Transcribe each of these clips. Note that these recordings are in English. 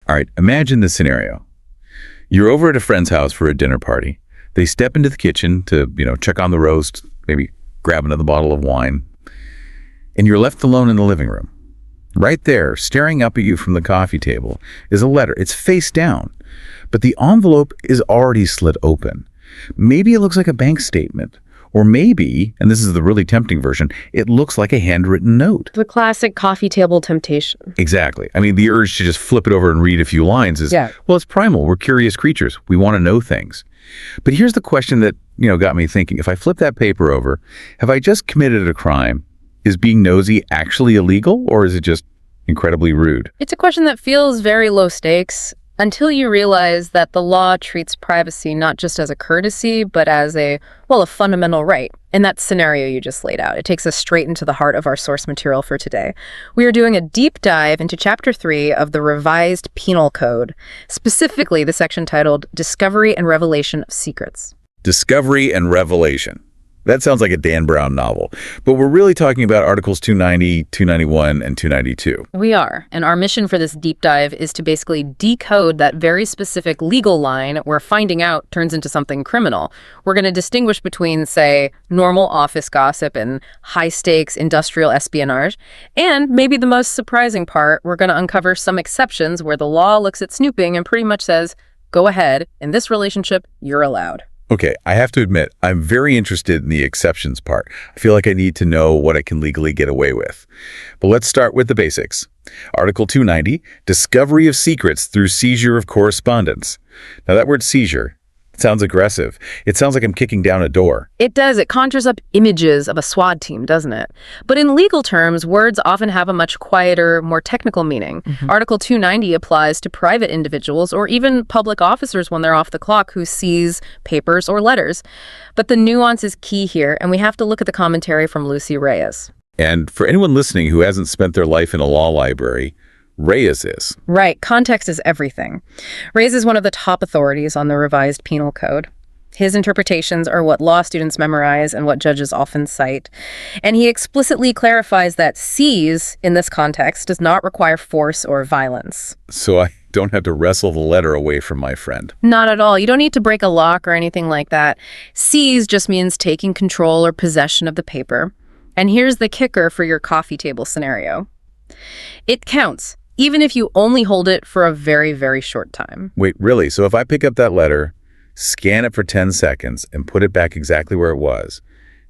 All right, imagine this scenario. You're over at a friend's house for a dinner party. They step into the kitchen to, check on the roast, maybe grab another bottle of wine, and you're left alone in the living room. Right there, staring up at you from the coffee table, is a letter. It's face down, but the envelope is already slit open. Maybe it looks like a bank statement, or maybe, and this is the really tempting version, it looks like a handwritten note. The classic coffee table temptation. Exactly. I mean, the urge to just flip it over and read a few lines is, well, it's primal. We're curious creatures. We want to know things. But here's the question that, got me thinking. If I flip that paper over, have I just committed a crime? Is being nosy actually illegal, or is it just incredibly rude? It's a question that feels very low stakes until you realize that the law treats privacy not just as a courtesy, but as a fundamental right. In that scenario you just laid out, it takes us straight into the heart of our source material for today. We are doing a deep dive into Chapter 3 of the Revised Penal Code, specifically the section titled Discovery and Revelation of Secrets. Discovery and Revelation. That sounds like a Dan Brown novel, but we're really talking about Articles 290, 291, and 292. We are, and our mission for this deep dive is to basically decode that very specific legal line where finding out turns into something criminal. We're going to distinguish between, say, normal office gossip and high-stakes industrial espionage, and maybe the most surprising part, we're going to uncover some exceptions where the law looks at snooping and pretty much says, go ahead, in this relationship, you're allowed. Okay, I have to admit, I'm very interested in the exceptions part. I feel like I need to know what I can legally get away with. But let's start with the basics. Article 290, Discovery of Secrets through Seizure of Correspondence. Now that word seizure, it sounds aggressive. It sounds like I'm kicking down a door. It does. It conjures up images of a SWAT team, doesn't it? But in legal terms, words often have a much quieter, more technical meaning. Article 290 applies to private individuals or even public officers when they're off the clock who seize papers or letters. But the nuance is key here, and we have to look at the commentary from Lucy Reyes. And for anyone listening who hasn't spent their life in a law library, Reyes is. Right. Context is everything. Reyes is one of the top authorities on the Revised Penal Code. His interpretations are what law students memorize and what judges often cite. And he explicitly clarifies that seize, in this context, does not require force or violence. So I don't have to wrestle the letter away from my friend. Not at all. You don't need to break a lock or anything like that. Seize just means taking control or possession of the paper. And here's the kicker for your coffee table scenario. It counts, even if you only hold it for a very, very short time. Wait, really? So if I pick up that letter, scan it for 10 seconds, and put it back exactly where it was,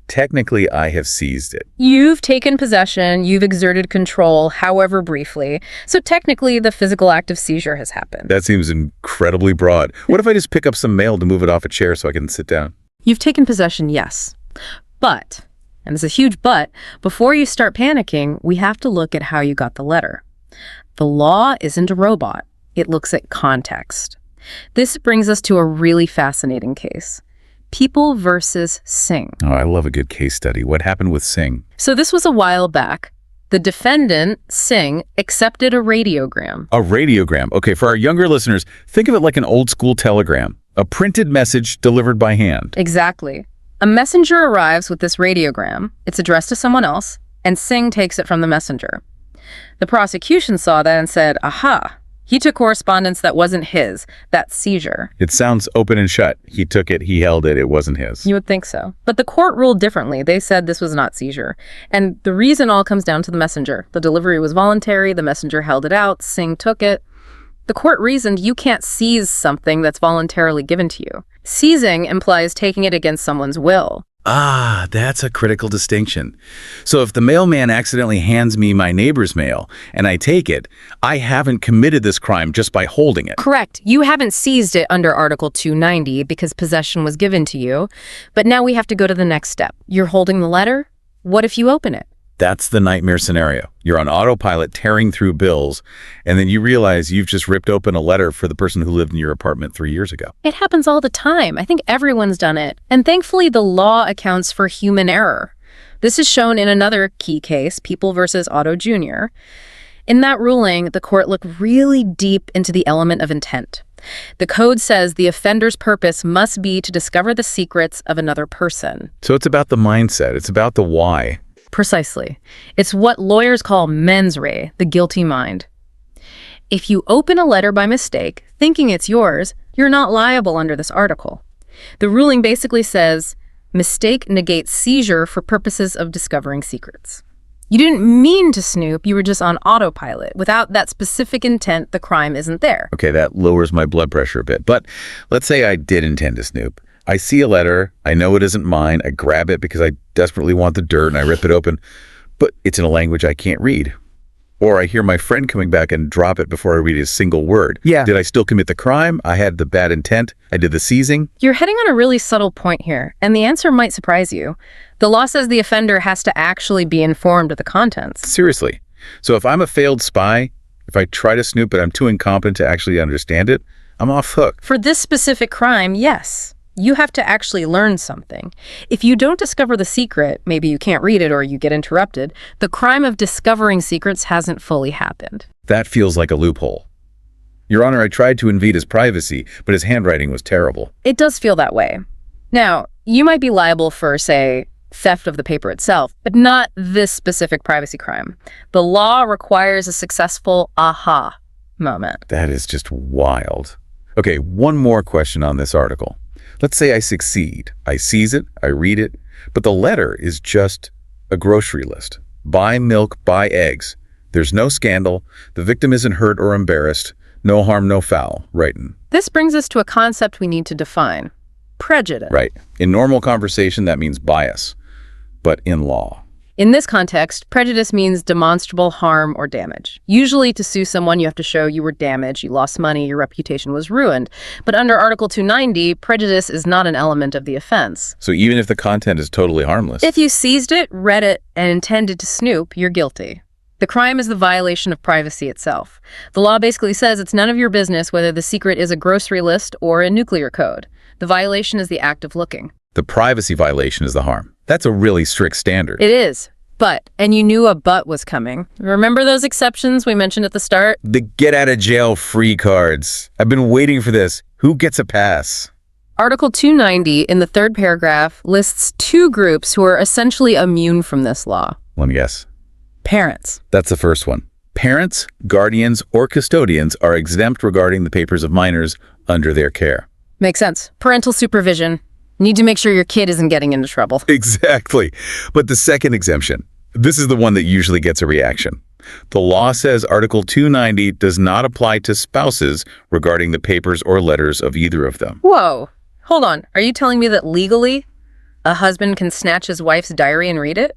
technically I have seized it. You've taken possession, you've exerted control, however briefly. So technically the physical act of seizure has happened. That seems incredibly broad. What if I just pick up some mail to move it off a chair so I can sit down? You've taken possession, yes. But, and this is a huge but, before you start panicking, we have to look at how you got the letter. The law isn't a robot. It looks at context. This brings us to a really fascinating case. People versus Singh. Oh, I love a good case study. What happened with Singh? So this was a while back. The defendant, Singh, accepted a radiogram. A radiogram. Okay, for our younger listeners, think of it like an old school telegram. A printed message delivered by hand. Exactly. A messenger arrives with this radiogram. It's addressed to someone else, and Singh takes it from the messenger. The prosecution saw that and said, aha, he took correspondence that wasn't his. That's seizure. It sounds open and shut. He took it, he held it, it wasn't his. You would think so. But the court ruled differently. They said this was not seizure. And the reason all comes down to the messenger. The delivery was voluntary, the messenger held it out, Singh took it. The court reasoned you can't seize something that's voluntarily given to you. Seizing implies taking it against someone's will. Ah, that's a critical distinction. So if the mailman accidentally hands me my neighbor's mail and I take it, I haven't committed this crime just by holding it. Correct. You haven't seized it under Article 290 because possession was given to you. But now we have to go to the next step. You're holding the letter. What if you open it? That's the nightmare scenario. You're on autopilot tearing through bills, and then you realize you've just ripped open a letter for the person who lived in your apartment 3 years ago. It happens all the time. I think everyone's done it. And thankfully, the law accounts for human error. This is shown in another key case, People versus Otto Jr. In that ruling, the court looked really deep into the element of intent. The code says the offender's purpose must be to discover the secrets of another person. So it's about the mindset. It's about the why. Precisely. It's what lawyers call mens rea, the guilty mind. If you open a letter by mistake, thinking it's yours, you're not liable under this article. The ruling basically says, mistake negates seizure for purposes of discovering secrets. You didn't mean to snoop, you were just on autopilot. Without that specific intent, the crime isn't there. Okay, that lowers my blood pressure a bit. But let's say I did intend to snoop. I see a letter, I know it isn't mine, I grab it because I desperately want the dirt and I rip it open, but it's in a language I can't read. Or I hear my friend coming back and drop it before I read a single word. Yeah. Did I still commit the crime? I had the bad intent. I did the seizing. You're heading on a really subtle point here, and the answer might surprise you. The law says the offender has to actually be informed of the contents. Seriously. So if I'm a failed spy, if I try to snoop but I'm too incompetent to actually understand it, I'm off hook. For this specific crime, yes. You have to actually learn something. If you don't discover the secret, maybe you can't read it or you get interrupted, the crime of discovering secrets hasn't fully happened. That feels like a loophole. Your Honor, I tried to invade his privacy, but his handwriting was terrible. It does feel that way. Now, you might be liable for, say, theft of the paper itself, but not this specific privacy crime. The law requires a successful aha moment. That is just wild. Okay, one more question on this article. Let's say I succeed. I seize it, I read it, but the letter is just a grocery list. Buy milk, buy eggs. There's no scandal. The victim isn't hurt or embarrassed. No harm, no foul. Writing. This brings us to a concept we need to define. Prejudice. Right. In normal conversation, that means bias. But in law. In this context, prejudice means demonstrable harm or damage. Usually to sue someone, you have to show you were damaged, you lost money, your reputation was ruined. But under Article 290, prejudice is not an element of the offense. So even if the content is totally harmless. If you seized it, read it, and intended to snoop, you're guilty. The crime is the violation of privacy itself. The law basically says it's none of your business whether the secret is a grocery list or a nuclear code. The violation is the act of looking. The privacy violation is the harm. That's a really strict standard. It is. But, and you knew a but was coming. Remember those exceptions we mentioned at the start? The get out of jail free cards. I've been waiting for this. Who gets a pass? Article 290 in the third paragraph lists two groups who are essentially immune from this law. Let me guess. Parents. That's the first one. Parents, guardians, or custodians are exempt regarding the papers of minors under their care. Makes sense. Parental supervision. Need to make sure your kid isn't getting into trouble. Exactly. But the second exemption, this is the one that usually gets a reaction. The law says Article 290 does not apply to spouses regarding the papers or letters of either of them. Whoa. Hold on. Are you telling me that legally a husband can snatch his wife's diary and read it?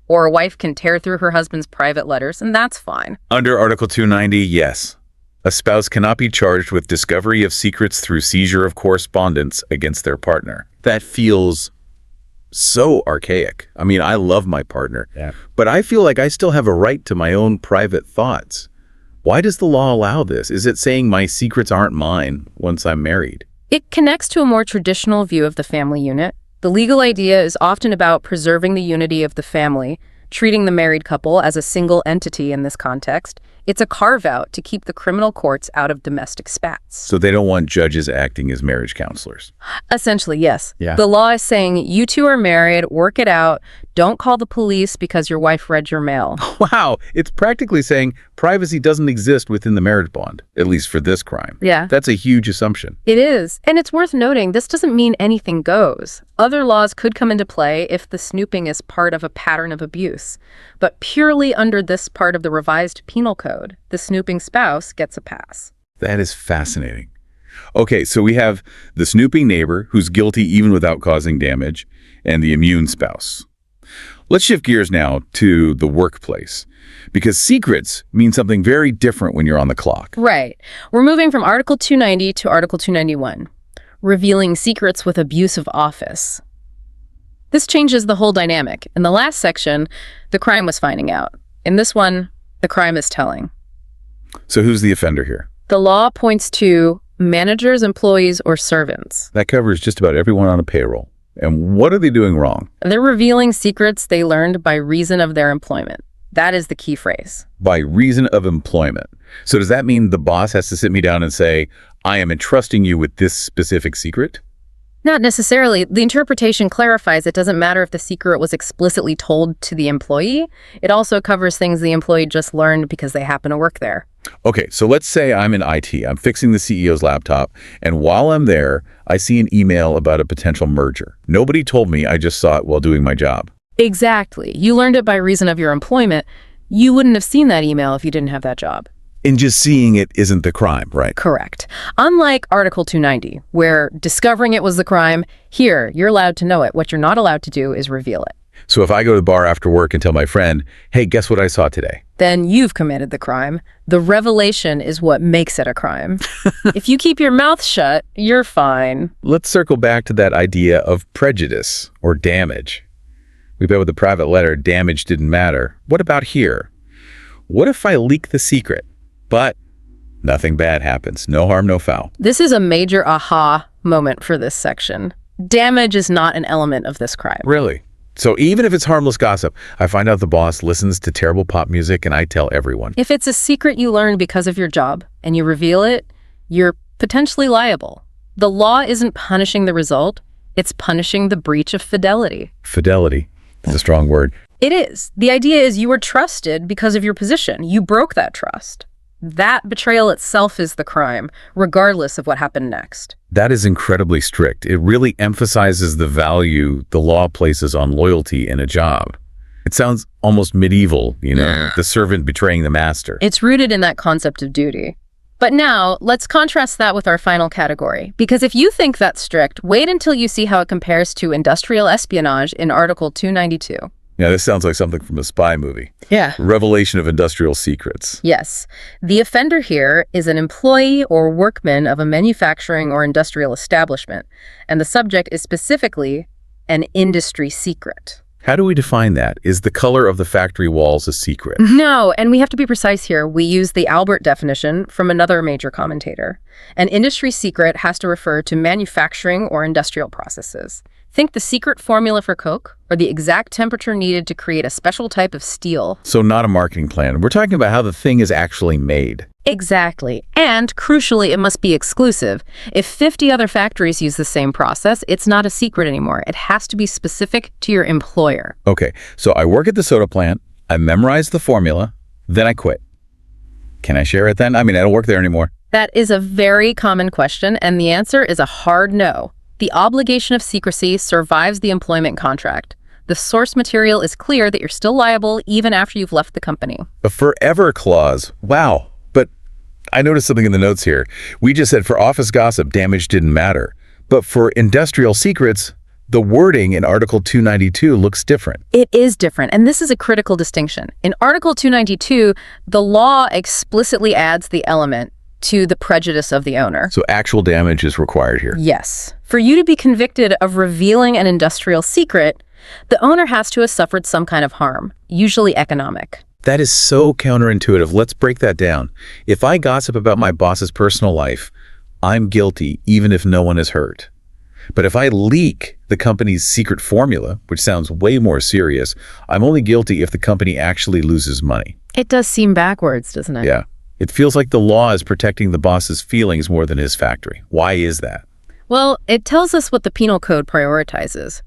Or a wife can tear through her husband's private letters, and that's fine? Under Article 290, yes. A spouse cannot be charged with discovery of secrets through seizure of correspondence against their partner. That feels so archaic. I mean, I love my partner, but I feel like I still have a right to my own private thoughts. Why does the law allow this? Is it saying my secrets aren't mine once I'm married? It connects to a more traditional view of the family unit. The legal idea is often about preserving the unity of the family, treating the married couple as a single entity in this context. It's a carve-out to keep the criminal courts out of domestic spats. So they don't want judges acting as marriage counselors. Essentially, yes. Yeah. The law is saying you two are married, work it out, don't call the police because your wife read your mail. Wow, it's practically saying privacy doesn't exist within the marriage bond, at least for this crime. Yeah. That's a huge assumption. It is. And it's worth noting, this doesn't mean anything goes. Other laws could come into play if the snooping is part of a pattern of abuse. But purely under this part of the revised penal code, the snooping spouse gets a pass. That is fascinating. Okay, so we have the snooping neighbor who's guilty even without causing damage, and the immune spouse. Let's shift gears now to the workplace, because secrets mean something very different when you're on the clock. Right. We're moving from Article 290 to Article 291, revealing secrets with abuse of office. This changes the whole dynamic. In the last section, the crime was finding out. In this one, the crime is telling. So who's the offender here? The law points to managers, employees, or servants. That covers just about everyone on a payroll. And what are they doing wrong? They're revealing secrets they learned by reason of their employment. That is the key phrase. By reason of employment. So does that mean the boss has to sit me down and say, I am entrusting you with this specific secret? Not necessarily. The interpretation clarifies it doesn't matter if the secret was explicitly told to the employee. It also covers things the employee just learned because they happen to work there. Okay, so let's say I'm in IT. I'm fixing the CEO's laptop, and while I'm there, I see an email about a potential merger. Nobody told me, I just saw it while doing my job. Exactly. You learned it by reason of your employment. You wouldn't have seen that email if you didn't have that job. And just seeing it isn't the crime, right? Correct. Unlike Article 290, where discovering it was the crime, here, you're allowed to know it. What you're not allowed to do is reveal it. So if I go to the bar after work and tell my friend, hey, guess what I saw today? Then you've committed the crime. The revelation is what makes it a crime. If you keep your mouth shut, you're fine. Let's circle back to that idea of prejudice or damage. We bet with the private letter, damage didn't matter. What about here? What if I leak the secret, but nothing bad happens? No harm, no foul. This is a major aha moment for this section. Damage is not an element of this crime. Really? So even if it's harmless gossip, I find out the boss listens to terrible pop music and I tell everyone. If it's a secret you learned because of your job and you reveal it, you're potentially liable. The law isn't punishing the result, it's punishing the breach of fidelity. Fidelity is a strong word. It is. The idea is you were trusted because of your position. You broke that trust. That betrayal itself is the crime, regardless of what happened next. That is incredibly strict. It really emphasizes the value the law places on loyalty in a job. It sounds almost medieval, the servant betraying the master. It's rooted in that concept of duty. But now, let's contrast that with our final category. Because if you think that's strict, wait until you see how it compares to industrial espionage in Article 292. Yeah, this sounds like something from a spy movie. Yeah. Revelation of industrial secrets. Yes. The offender here is an employee or workman of a manufacturing or industrial establishment, and the subject is specifically an industry secret. How do we define that? Is the color of the factory walls a secret? No, and we have to be precise here. We use the Albert definition from another major commentator. An industry secret has to refer to manufacturing or industrial processes. Think the secret formula for Coke or the exact temperature needed to create a special type of steel. So not a marketing plan. We're talking about how the thing is actually made. Exactly. And crucially, it must be exclusive. If 50 other factories use the same process, it's not a secret anymore. It has to be specific to your employer. Okay, so I work at the soda plant, I memorize the formula, then I quit. Can I share it then? I don't work there anymore. That is a very common question, and the answer is a hard no. The obligation of secrecy survives the employment contract. The source material is clear that you're still liable even after you've left the company. A forever clause. Wow. But I noticed something in the notes here. We just said for office gossip, damage didn't matter. But for industrial secrets, the wording in Article 292 looks different. It is different, and this is a critical distinction. In Article 292, the law explicitly adds the element to the prejudice of the owner. So actual damage is required here. Yes. For you to be convicted of revealing an industrial secret, the owner has to have suffered some kind of harm, usually economic. That is so counterintuitive. Let's break that down. If I gossip about my boss's personal life, I'm guilty even if no one is hurt. But if I leak the company's secret formula, which sounds way more serious, I'm only guilty if the company actually loses money. It does seem backwards, doesn't it? Yeah. It feels like the law is protecting the boss's feelings more than his factory. Why is that? Well, it tells us what the penal code prioritizes.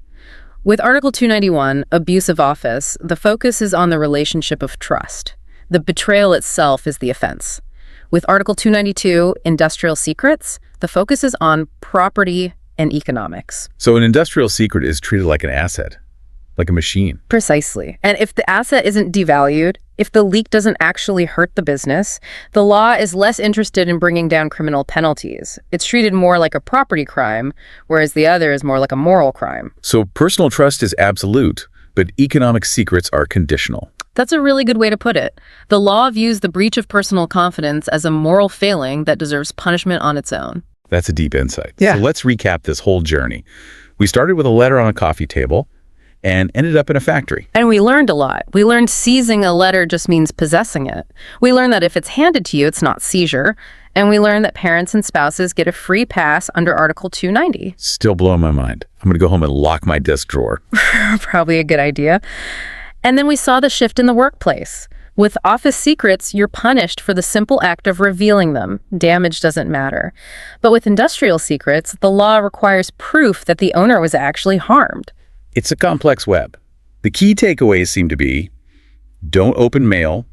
With Article 291, abuse of office, the focus is on the relationship of trust. The betrayal itself is the offense. With Article 292, industrial secrets, the focus is on property and economics. So an industrial secret is treated like an asset, like a machine. Precisely. And if the asset isn't devalued, if the leak doesn't actually hurt the business, the law is less interested in bringing down criminal penalties. It's treated more like a property crime, whereas the other is more like a moral crime. So personal trust is absolute, but economic secrets are conditional. That's a really good way to put it. The law views the breach of personal confidence as a moral failing that deserves punishment on its own. That's a deep insight. Yeah. So let's recap this whole journey. We started with a letter on a coffee table and ended up in a factory. And we learned a lot. We learned seizing a letter just means possessing it. We learned that if it's handed to you, it's not seizure. And we learned that parents and spouses get a free pass under Article 290. Still blowing my mind. I'm going to go home and lock my desk drawer. Probably a good idea. And then we saw the shift in the workplace. With office secrets, you're punished for the simple act of revealing them. Damage doesn't matter. But with industrial secrets, the law requires proof that the owner was actually harmed. It's a complex web. The key takeaways seem to be, don't open mail,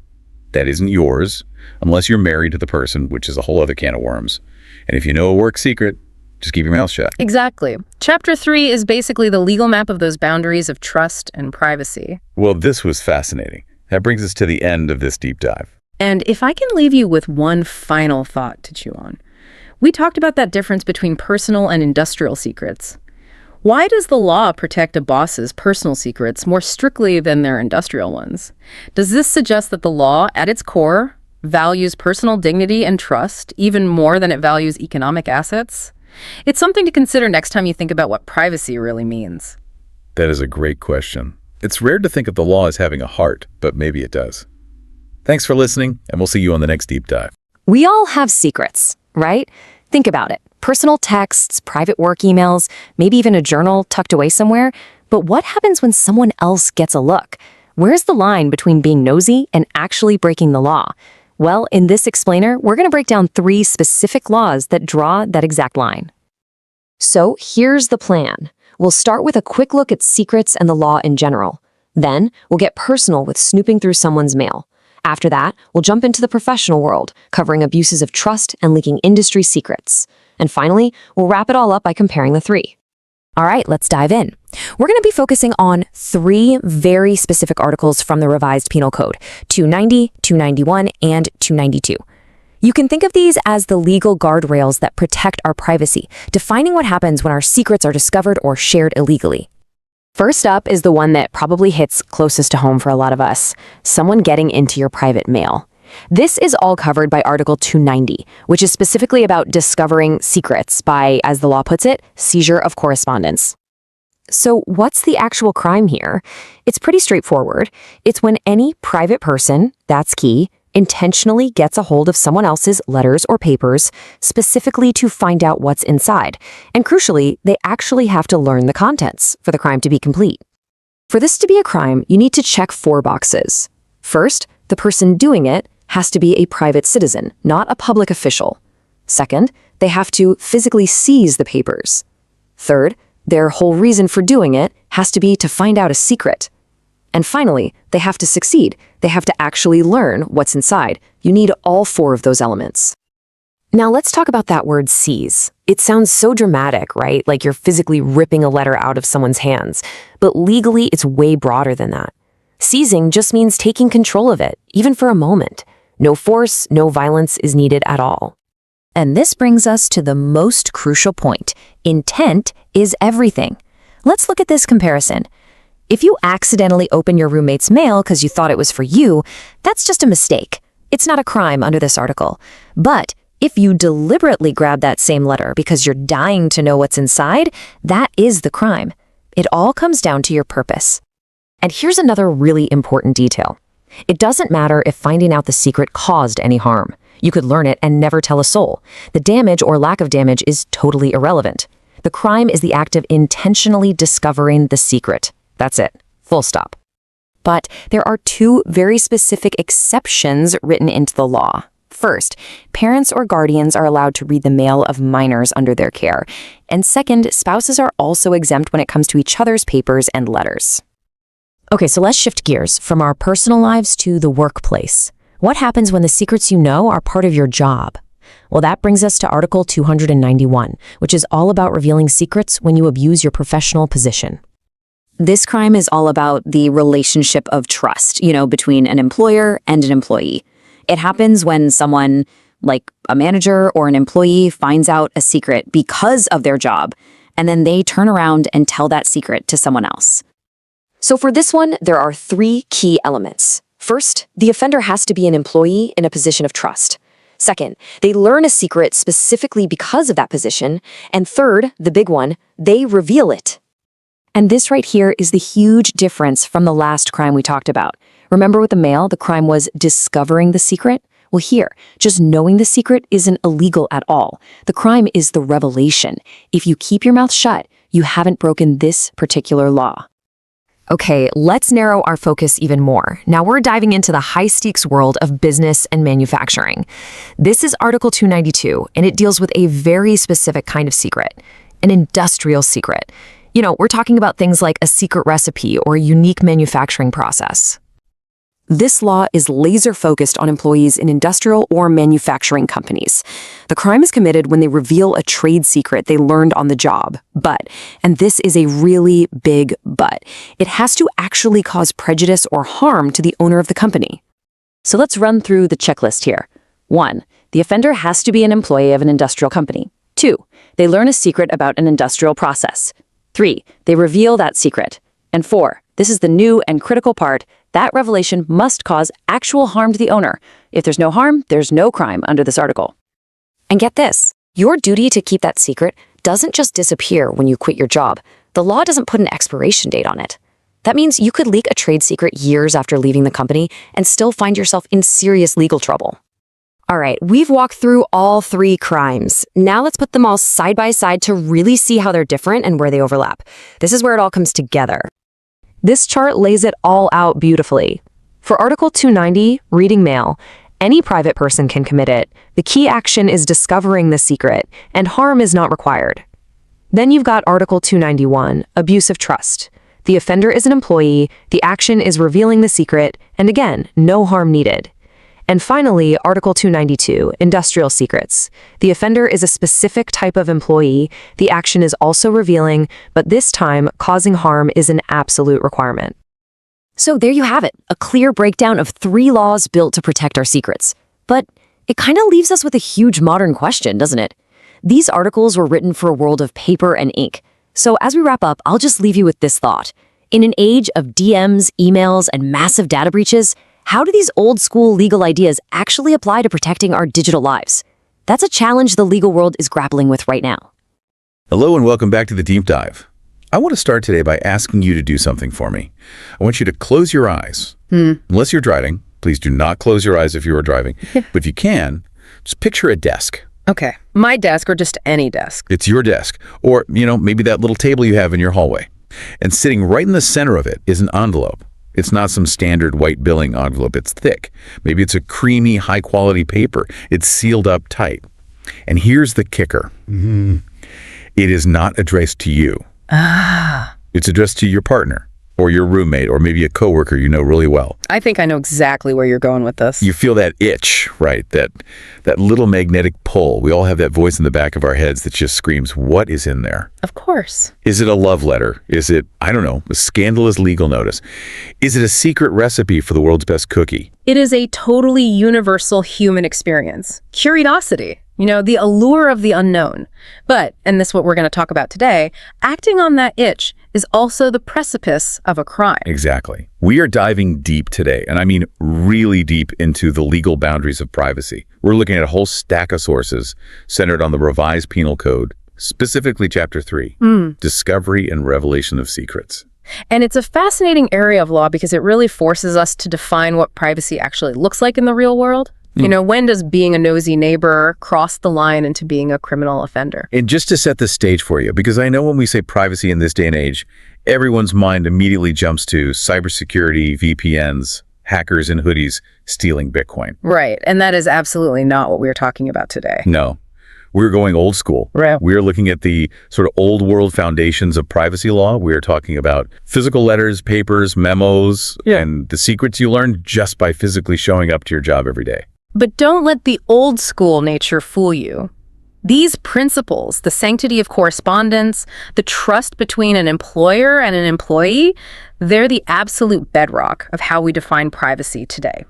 that isn't yours, unless you're married to the person, which is a whole other can of worms. And if you know a work secret, just keep your mouth shut. Exactly. Chapter 3 is basically the legal map of those boundaries of trust and privacy. Well, this was fascinating. That brings us to the end of this deep dive. And if I can leave you with one final thought to chew on, we talked about that difference between personal and industrial secrets. Why does the law protect a boss's personal secrets more strictly than their industrial ones? Does this suggest that the law, at its core, values personal dignity and trust even more than it values economic assets? It's something to consider next time you think about what privacy really means. That is a great question. It's rare to think of the law as having a heart, but maybe it does. Thanks for listening, and we'll see you on the next deep dive. We all have secrets, right? Think about it. Personal texts, private work emails, maybe even a journal tucked away somewhere. But what happens when someone else gets a look? Where's the line between being nosy and actually breaking the law? Well, in this explainer, we're going to break down 3 specific laws that draw that exact line. So here's the plan. We'll start with a quick look at secrets and the law in general. Then we'll get personal with snooping through someone's mail. After that, we'll jump into the professional world, covering abuses of trust and leaking industry secrets. And finally, we'll wrap it all up by comparing the 3. All right, let's dive in. We're going to be focusing on 3 very specific articles from the revised Penal Code, 290, 291, and 292. You can think of these as the legal guardrails that protect our privacy, defining what happens when our secrets are discovered or shared illegally. First up is the one that probably hits closest to home for a lot of us, someone getting into your private mail. This is all covered by Article 290, which is specifically about discovering secrets by, as the law puts it, seizure of correspondence. So what's the actual crime here? It's pretty straightforward. It's when any private person, that's key, intentionally gets a hold of someone else's letters or papers, specifically to find out what's inside. And crucially, they actually have to learn the contents for the crime to be complete. For this to be a crime, you need to check 4 boxes. First, the person doing it has to be a private citizen, not a public official. Second, they have to physically seize the papers. Third, their whole reason for doing it has to be to find out a secret. And finally, they have to succeed. They have to actually learn what's inside. You need all 4 of those elements. Now let's talk about that word seize. It sounds so dramatic, right? Like you're physically ripping a letter out of someone's hands. But legally, it's way broader than that. Seizing just means taking control of it, even for a moment. No force, no violence is needed at all. And this brings us to the most crucial point. Intent is everything. Let's look at this comparison. If you accidentally open your roommate's mail because you thought it was for you, that's just a mistake. It's not a crime under this article. But if you deliberately grab that same letter because you're dying to know what's inside, that is the crime. It all comes down to your purpose. And here's another really important detail. It doesn't matter if finding out the secret caused any harm. You could learn it and never tell a soul. The damage or lack of damage is totally irrelevant. The crime is the act of intentionally discovering the secret. That's it. Full stop. But there are 2 very specific exceptions written into the law. First, parents or guardians are allowed to read the mail of minors under their care. And second, spouses are also exempt when it comes to each other's papers and letters. Okay, so let's shift gears from our personal lives to the workplace. What happens when the secrets you know are part of your job? Well, that brings us to Article 291, which is all about revealing secrets when you abuse your professional position. This crime is all about the relationship of trust, between an employer and an employee. It happens when someone, like a manager or an employee, finds out a secret because of their job, and then they turn around and tell that secret to someone else. So for this one, there are 3 key elements. First, the offender has to be an employee in a position of trust. Second, they learn a secret specifically because of that position. And third, the big one, they reveal it. And this right here is the huge difference from the last crime we talked about. Remember with the mail, the crime was discovering the secret? Well, here, just knowing the secret isn't illegal at all. The crime is the revelation. If you keep your mouth shut, you haven't broken this particular law. Okay, let's narrow our focus even more. Now we're diving into the high-stakes world of business and manufacturing. This is Article 292, and it deals with a very specific kind of secret, an industrial secret. We're talking about things like a secret recipe or a unique manufacturing process. This law is laser-focused on employees in industrial or manufacturing companies. The crime is committed when they reveal a trade secret they learned on the job. But, and this is a really big but, it has to actually cause prejudice or harm to the owner of the company. So let's run through the checklist here. 1. The offender has to be an employee of an industrial company. 2. They learn a secret about an industrial process. 3. They reveal that secret. And 4. This is the new and critical part. That revelation must cause actual harm to the owner. If there's no harm, there's no crime under this article. And get this, your duty to keep that secret doesn't just disappear when you quit your job. The law doesn't put an expiration date on it. That means you could leak a trade secret years after leaving the company and still find yourself in serious legal trouble. All right, we've walked through all 3 crimes. Now let's put them all side by side to really see how they're different and where they overlap. This is where it all comes together. This chart lays it all out beautifully. For Article 290, reading mail, any private person can commit it. The key action is discovering the secret, and harm is not required. Then you've got Article 291, abuse of trust. The offender is an employee, the action is revealing the secret, and again, no harm needed. And finally, Article 292, industrial secrets. The offender is a specific type of employee. The action is also revealing, but this time, causing harm is an absolute requirement. So there you have it, a clear breakdown of 3 laws built to protect our secrets. But it kind of leaves us with a huge modern question, doesn't it? These articles were written for a world of paper and ink. So as we wrap up, I'll just leave you with this thought. In an age of DMs, emails, and massive data breaches, how do these old-school legal ideas actually apply to protecting our digital lives? That's a challenge the legal world is grappling with right now. Hello and welcome back to the Deep Dive. I want to start today by asking you to do something for me. I want you to close your eyes. Unless you're driving, please do not close your eyes if you are driving. But if you can, just picture a desk. Okay, my desk or just any desk. It's your desk. Or, maybe that little table you have in your hallway. And sitting right in the center of it is an envelope. It's not some standard white billing envelope. It's thick. Maybe it's a creamy, high-quality paper. It's sealed up tight. And here's the kicker. It is not addressed to you. It's addressed to your partner or your roommate or maybe a coworker you know really well. I think I know exactly where you're going with this. You feel that itch, right? That little magnetic pull. We all have that voice in the back of our heads that just screams, what is in there? Of course. Is it a love letter? Is it, I don't know, a scandalous legal notice? Is it a secret recipe for the world's best cookie? It is a totally universal human experience. Curiosity. The allure of the unknown. But, and this is what we're going to talk about today, acting on that itch is also the precipice of a crime. Exactly. We are diving deep today, and I mean really deep into the legal boundaries of privacy. We're looking at a whole stack of sources centered on the revised penal code, specifically Chapter 3, Discovery and Revelation of Secrets. And it's a fascinating area of law because it really forces us to define what privacy actually looks like in the real world. When does being a nosy neighbor cross the line into being a criminal offender? And just to set the stage for you, because I know when we say privacy in this day and age, everyone's mind immediately jumps to cybersecurity, VPNs, hackers in hoodies stealing Bitcoin. Right. And that is absolutely not what we're talking about today. No. We're going old school. Right. We're looking at the sort of old world foundations of privacy law. We're talking about physical letters, papers, memos, and the secrets you learn just by physically showing up to your job every day. But don't let the old school nature fool you. These principles, the sanctity of correspondence, the trust between an employer and an employee, they're the absolute bedrock of how we define privacy today.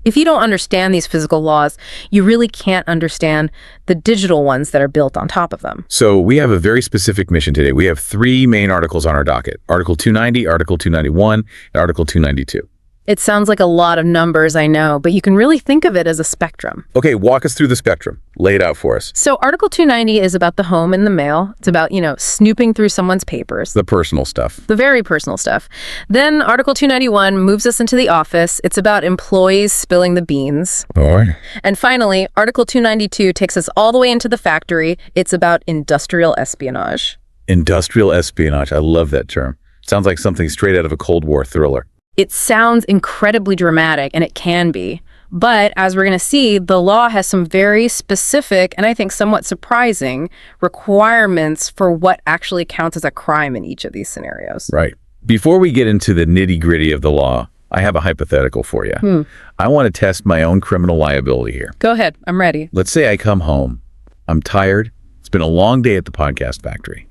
If you don't understand these physical laws, you really can't understand the digital ones that are built on top of them. So we have a very specific mission today. We have 3 main articles on our docket: Article 290, Article 291, and Article 292. It sounds like a lot of numbers, I know, but you can really think of it as a spectrum. Okay, walk us through the spectrum. Lay it out for us. So Article 290 is about the home and the mail. It's about, snooping through someone's papers. The personal stuff. The very personal stuff. Then Article 291 moves us into the office. It's about employees spilling the beans. All right. And finally, Article 292 takes us all the way into the factory. It's about industrial espionage. Industrial espionage. I love that term. Sounds like something straight out of a Cold War thriller. It sounds incredibly dramatic, and it can be. But as we're going to see, the law has some very specific, and I think somewhat surprising, requirements for what actually counts as a crime in each of these scenarios. Right. Before we get into the nitty-gritty of the law, I have a hypothetical for you. I want to test my own criminal liability here. Go ahead. I'm ready. Let's say I come home. I'm tired. It's been a long day at the podcast factory.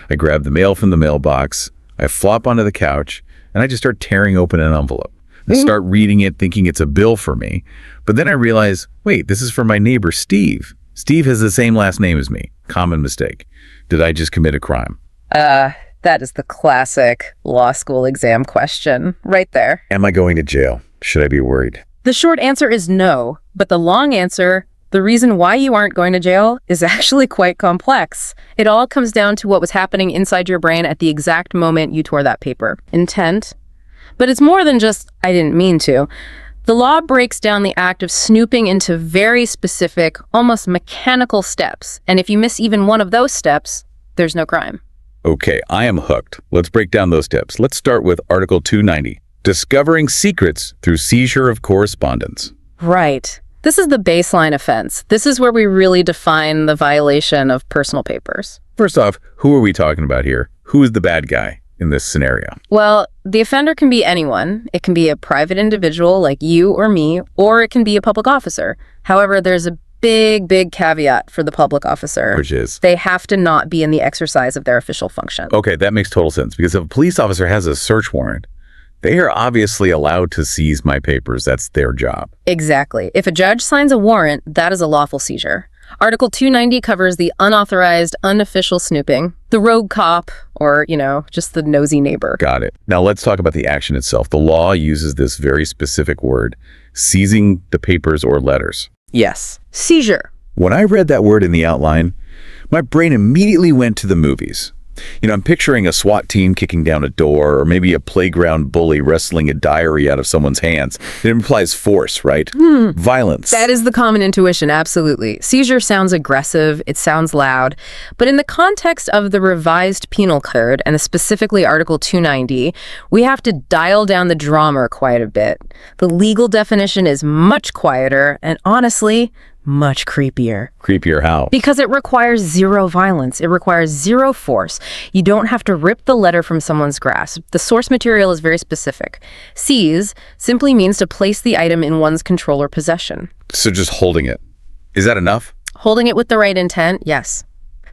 I grab the mail from the mailbox. I flop onto the couch, and I just start tearing open an envelope. I start reading it, thinking it's a bill for me. But then I realize, wait, this is for my neighbor, Steve. Steve has the same last name as me. Common mistake. Did I just commit a crime? That is the classic law school exam question right there. Am I going to jail? Should I be worried? The short answer is no, but the long answer, the reason why you aren't going to jail, is actually quite complex. It all comes down to what was happening inside your brain at the exact moment you tore that paper. Intent. But it's more than just, I didn't mean to. The law breaks down the act of snooping into very specific, almost mechanical steps. And if you miss even one of those steps, there's no crime. Okay, I am hooked. Let's break down those steps. Let's start with Article 290, discovering secrets through seizure of correspondence. Right. This is the baseline offense. This is where we really define the violation of personal papers. First off, who are we talking about here? Who is the bad guy in this scenario? Well, the offender can be anyone. It can be a private individual like you or me, or it can be a public officer. However, there's a big caveat for the public officer. Which is? They have to not be in the exercise of their official function. Okay, that makes total sense, because if a police officer has a search warrant, they are obviously allowed to seize my papers. That's their job. Exactly. If a judge signs a warrant, that is a lawful seizure. Article 290 covers the unauthorized, unofficial snooping, the rogue cop, or, just the nosy neighbor. Got it. Now let's talk about the action itself. The law uses this very specific word, seizing the papers or letters. Yes. Seizure. When I read that word in the outline, my brain immediately went to the movies. I'm picturing a SWAT team kicking down a door, or maybe a playground bully wrestling a diary out of someone's hands. It implies force, right? Violence. That is the common intuition, absolutely. Seizure sounds aggressive, it sounds loud, but in the context of the revised penal code, and specifically Article 290, we have to dial down the drama quite a bit. The legal definition is much quieter, and honestly, much creepier. Creepier how? Because it requires zero violence. It requires zero force. You don't have to rip the letter from someone's grasp. The source material is very specific. Seize simply means to place the item in one's control or possession. So just holding it. Is that enough? Holding it with the right intent, yes.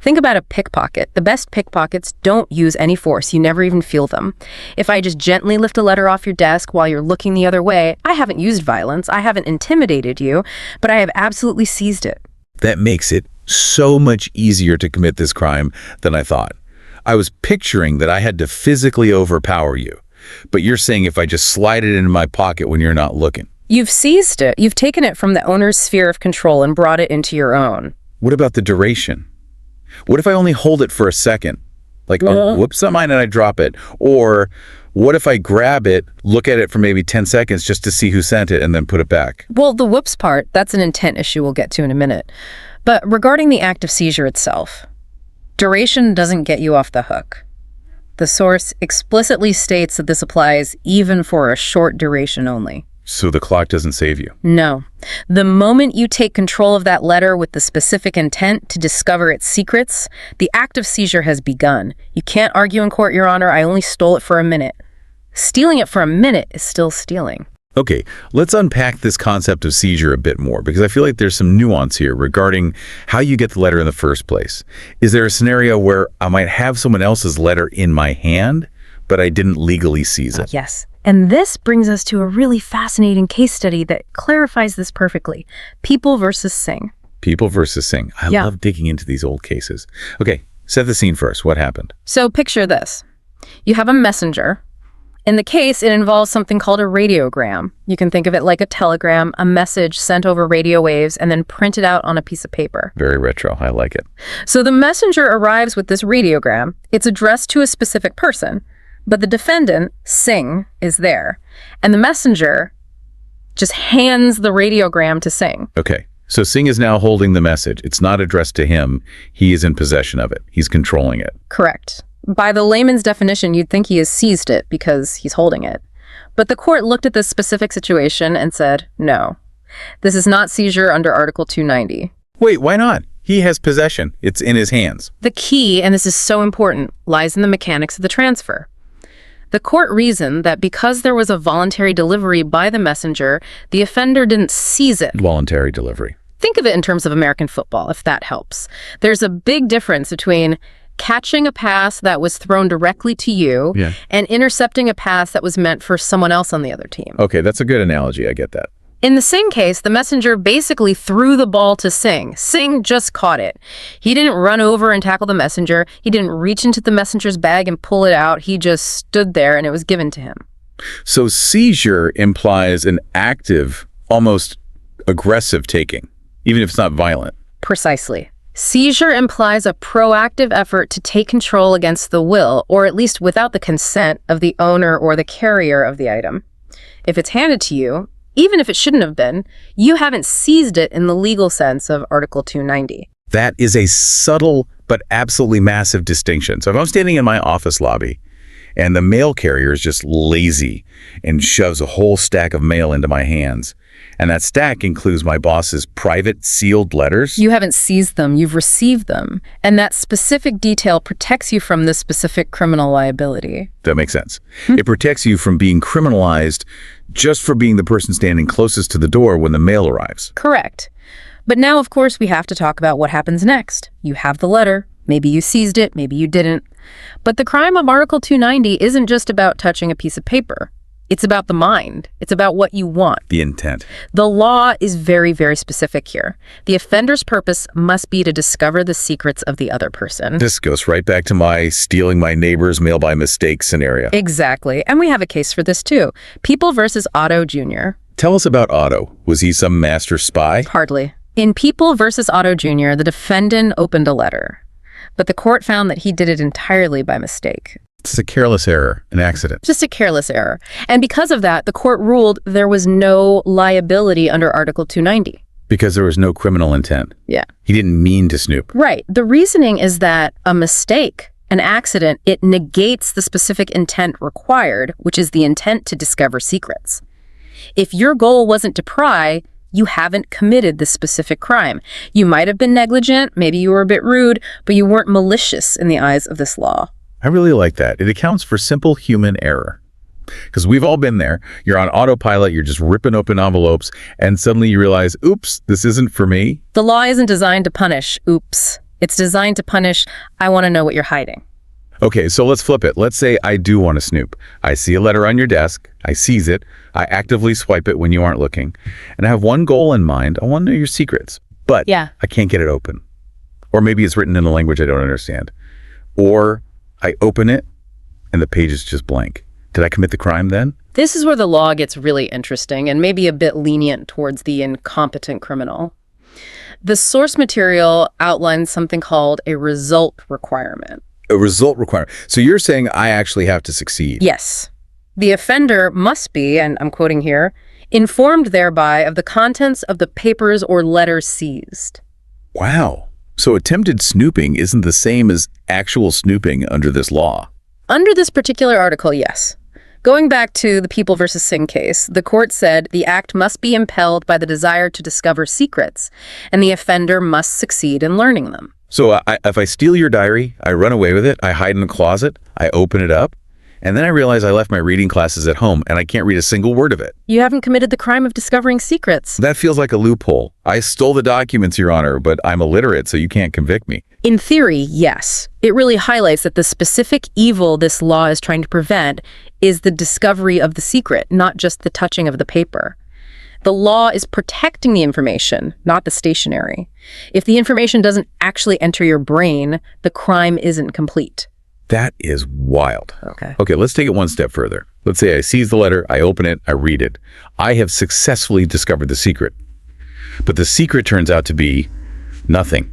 Think about a pickpocket. The best pickpockets don't use any force. You never even feel them. If I just gently lift a letter off your desk while you're looking the other way, I haven't used violence. I haven't intimidated you, but I have absolutely seized it. That makes it so much easier to commit this crime than I thought. I was picturing that I had to physically overpower you, but you're saying if I just slide it into my pocket when you're not looking. You've seized it. You've taken it from the owner's sphere of control and brought it into your own. What about the duration? What if I only hold it for a second? Like, whoops, not mine, and I drop it. Or what if I grab it, look at it for maybe 10 seconds just to see who sent it, and then put it back? Well, the whoops part, that's an intent issue we'll get to in a minute. But regarding the act of seizure itself, duration doesn't get you off the hook. The source explicitly states that this applies even for a short duration only. So the clock doesn't save you? No. The moment you take control of that letter with the specific intent to discover its secrets, the act of seizure has begun. You can't argue in court, Your Honor, I only stole it for a minute. Stealing it for a minute is still stealing. Okay, let's unpack this concept of seizure a bit more, because I feel like there's some nuance here regarding how you get the letter in the first place. Is there a scenario where I might have someone else's letter in my hand, but I didn't legally seize it? Yes. And this brings us to a really fascinating case study that clarifies this perfectly. People versus Singh. People versus Singh. I love digging into these old cases. Okay, set the scene first. What happened? So picture this. You have a messenger. In the case, it involves something called a radiogram. You can think of it like a telegram, a message sent over radio waves and then printed out on a piece of paper. Very retro. I like it. So the messenger arrives with this radiogram. It's addressed to a specific person. But the defendant, Singh, is there. And the messenger just hands the radiogram to Singh. Okay, so Singh is now holding the message. It's not addressed to him. He is in possession of it. He's controlling it. Correct. By the layman's definition, you'd think he has seized it because he's holding it. But the court looked at this specific situation and said, no, this is not seizure under Article 290. Wait, why not? He has possession. It's in his hands. The key, and this is so important, lies in the mechanics of the transfer. The court reasoned that because there was a voluntary delivery by the messenger, the offender didn't seize it. Voluntary delivery. Think of it in terms of American football, if that helps. There's a big difference between catching a pass that was thrown directly to you and intercepting a pass that was meant for someone else on the other team. Okay, that's a good analogy. I get that. In the Singh case, the messenger basically threw the ball to Singh. Singh just caught it. He didn't run over and tackle the messenger. He didn't reach into the messenger's bag and pull it out. He just stood there and it was given to him. So seizure implies an active, almost aggressive taking, even if it's not violent. Precisely. Seizure implies a proactive effort to take control against the will, or at least without the consent of the owner or the carrier of the item. If it's handed to you, even if it shouldn't have been, you haven't seized it in the legal sense of Article 290. That is a subtle but absolutely massive distinction. So if I'm standing in my office lobby and the mail carrier is just lazy and shoves a whole stack of mail into my hands, and that stack includes my boss's private sealed letters. You haven't seized them, you've received them. And that specific detail protects you from this specific criminal liability. That makes sense. It protects you from being criminalized just for being the person standing closest to the door when the mail arrives. Correct. But now, of course, we have to talk about what happens next. You have the letter. Maybe you seized it, maybe you didn't. But the crime of Article 290 isn't just about touching a piece of paper. It's about the mind. It's about what you want. The intent. The law is very, very specific here. The offender's purpose must be to discover the secrets of the other person. This goes right back to my stealing my neighbor's mail by mistake scenario. Exactly. And we have a case for this too. People versus Otto Jr. Tell us about Otto. Was he some master spy? Hardly. In People versus Otto Jr., the defendant opened a letter, but the court found that he did it entirely by mistake. It's a careless error, an accident. Just a careless error. And because of that, the court ruled there was no liability under Article 290. Because there was no criminal intent. Yeah. He didn't mean to snoop. Right. The reasoning is that a mistake, an accident, it negates the specific intent required, which is the intent to discover secrets. If your goal wasn't to pry, you haven't committed this specific crime. You might have been negligent, maybe you were a bit rude, but you weren't malicious in the eyes of this law. I really like that. It accounts for simple human error. Because we've all been there. You're on autopilot, you're just ripping open envelopes, and suddenly you realize, oops, this isn't for me. The law isn't designed to punish, oops. It's designed to punish, I want to know what you're hiding. Okay, so let's flip it. Let's say I do want to snoop. I see a letter on your desk, I seize it, I actively swipe it when you aren't looking, and I have one goal in mind. I want to know your secrets, but I can't get it open. Or maybe it's written in a language I don't understand. Or I open it and the page is just blank. Did I commit the crime then? This is where the law gets really interesting and maybe a bit lenient towards the incompetent criminal. The source material outlines something called a result requirement. A result requirement. So you're saying I actually have to succeed? Yes. The offender must be, and I'm quoting here, informed thereby of the contents of the papers or letters seized. Wow. So attempted snooping isn't the same as actual snooping under this law. Under this particular article, yes. Going back to the People versus Singh case, the court said the act must be impelled by the desire to discover secrets, and the offender must succeed in learning them. So if I steal your diary, I run away with it, I hide in the closet, I open it up, and then I realize I left my reading classes at home and I can't read a single word of it. You haven't committed the crime of discovering secrets. That feels like a loophole. I stole the documents, Your Honor, but I'm illiterate, so you can't convict me. In theory, yes. It really highlights that the specific evil this law is trying to prevent is the discovery of the secret, not just the touching of the paper. The law is protecting the information, not the stationery. If the information doesn't actually enter your brain, the crime isn't complete. That is wild. Okay, let's take it one step further. Let's say I seize the letter, I open it, I read it. I have successfully discovered the secret. But the secret turns out to be nothing.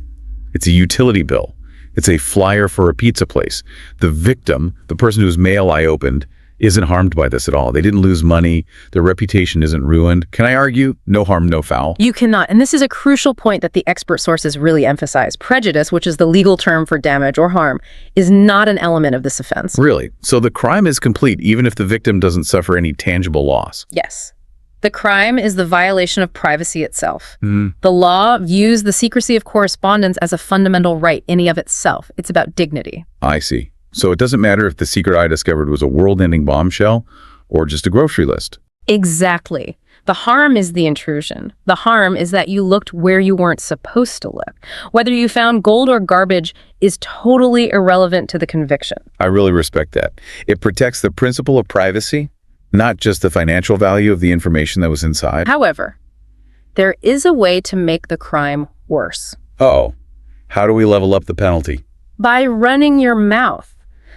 It's a utility bill. It's a flyer for a pizza place. The victim, the person whose mail I opened, isn't harmed by this at all. They didn't lose money. Their reputation isn't ruined. Can I argue? No harm, no foul. You cannot. And this is a crucial point that the expert sources really emphasize. Prejudice, which is the legal term for damage or harm, is not an element of this offense. Really? So the crime is complete even if the victim doesn't suffer any tangible loss? Yes. The crime is the violation of privacy itself. The law views the secrecy of correspondence as a fundamental right in and of itself. It's about dignity. I see. So it doesn't matter if the secret I discovered was a world-ending bombshell or just a grocery list. Exactly. The harm is the intrusion. The harm is that you looked where you weren't supposed to look. Whether you found gold or garbage is totally irrelevant to the conviction. I really respect that. It protects the principle of privacy, not just the financial value of the information that was inside. However, there is a way to make the crime worse. Uh-oh. How do we level up the penalty? By running your mouth.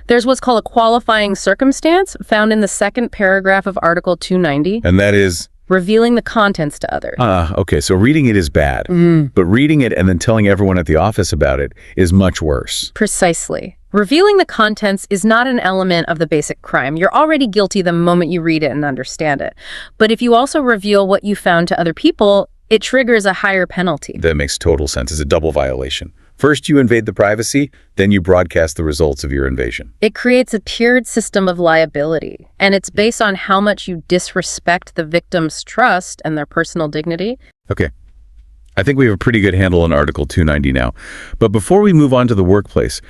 There's what's called a qualifying circumstance found in the second paragraph of Article 290. And that is? Revealing the contents to others. Okay, so reading it is bad, but reading it and then telling everyone at the office about it is much worse. Precisely. Revealing the contents is not an element of the basic crime. You're already guilty the moment you read it and understand it. But if you also reveal what you found to other people, it triggers a higher penalty. That makes total sense. It's a double violation. First, you invade the privacy, then you broadcast the results of your invasion. It creates a tiered system of liability, and it's based on how much you disrespect the victim's trust and their personal dignity. Okay. I think we have a pretty good handle on Article 290 now. But before we move on to the workplace,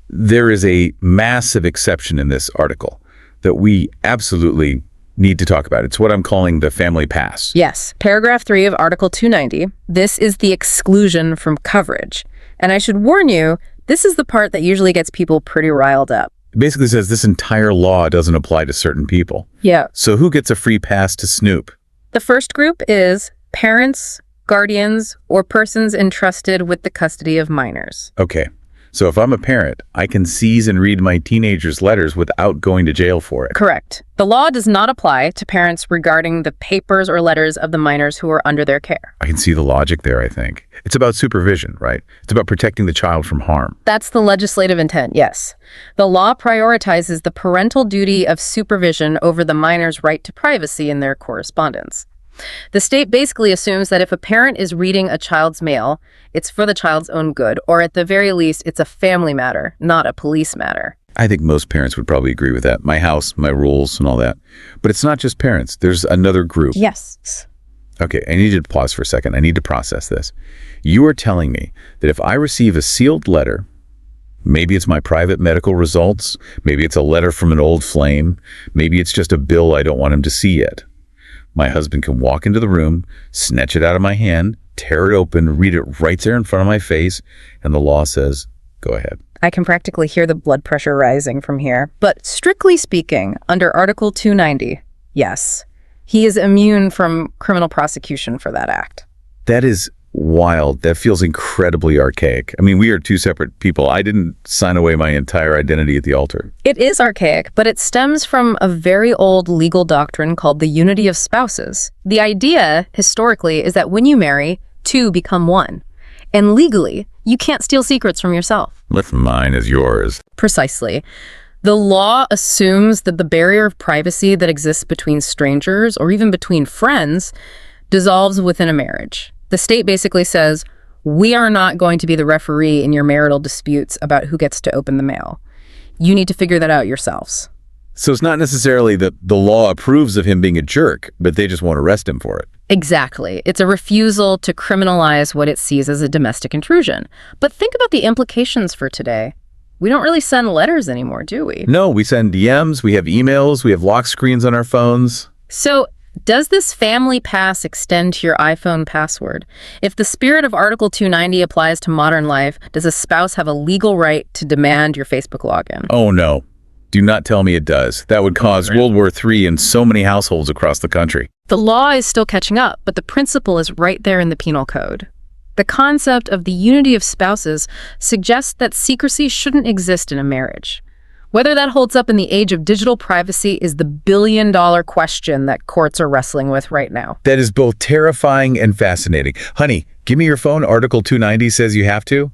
there is a massive exception in this article that we absolutely need to talk about. It's what I'm calling the family pass. Yes. Paragraph 3 of Article 290. This is the exclusion from coverage. And I should warn you, this is the part that usually gets people pretty riled up. It basically says this entire law doesn't apply to certain people. Yeah. So who gets a free pass to snoop? The first group is parents, guardians, or persons entrusted with the custody of minors. Okay. So if I'm a parent, I can seize and read my teenager's letters without going to jail for it. Correct. The law does not apply to parents regarding the papers or letters of the minors who are under their care. I can see the logic there, I think. It's about supervision, right? It's about protecting the child from harm. That's the legislative intent, yes. The law prioritizes the parental duty of supervision over the minor's right to privacy in their correspondence. The state basically assumes that if a parent is reading a child's mail, it's for the child's own good, or at the very least, it's a family matter, not a police matter. I think most parents would probably agree with that. My house, my rules, and all that. But it's not just parents. There's another group. Yes. Okay, I need you to pause for a second. I need to process this. You are telling me that if I receive a sealed letter, maybe it's my private medical results, maybe it's a letter from an old flame, maybe it's just a bill I don't want him to see yet. My husband can walk into the room, snatch it out of my hand, tear it open, read it right there in front of my face, and the law says, go ahead. I can practically hear the blood pressure rising from here. But strictly speaking, under Article 290, yes, he is immune from criminal prosecution for that act. That is wild. That feels incredibly archaic. I mean, we are two separate people. I didn't sign away my entire identity at the altar. It is archaic, but it stems from a very old legal doctrine called the unity of spouses. The idea, historically, is that when you marry, two become one. And legally, you can't steal secrets from yourself. What's mine is yours. Precisely. The law assumes that the barrier of privacy that exists between strangers or even between friends dissolves within a marriage. The state basically says, we are not going to be the referee in your marital disputes about who gets to open the mail. You need to figure that out yourselves. So it's not necessarily that the law approves of him being a jerk, but they just won't arrest him for it. Exactly. It's a refusal to criminalize what it sees as a domestic intrusion. But think about the implications for today. We don't really send letters anymore, do we? No, we send DMs, we have emails, we have lock screens on our phones. So does this family pass extend to your iPhone password? If the spirit of Article 290 applies to modern life, does a spouse have a legal right to demand your Facebook login? Oh, no. Do not tell me it does. That would cause World War III in so many households across the country. The law is still catching up, but the principle is right there in the penal code. The concept of the unity of spouses suggests that secrecy shouldn't exist in a marriage. Whether that holds up in the age of digital privacy is the billion-dollar question that courts are wrestling with right now. That is both terrifying and fascinating. Honey, give me your phone. Article 290 says you have to.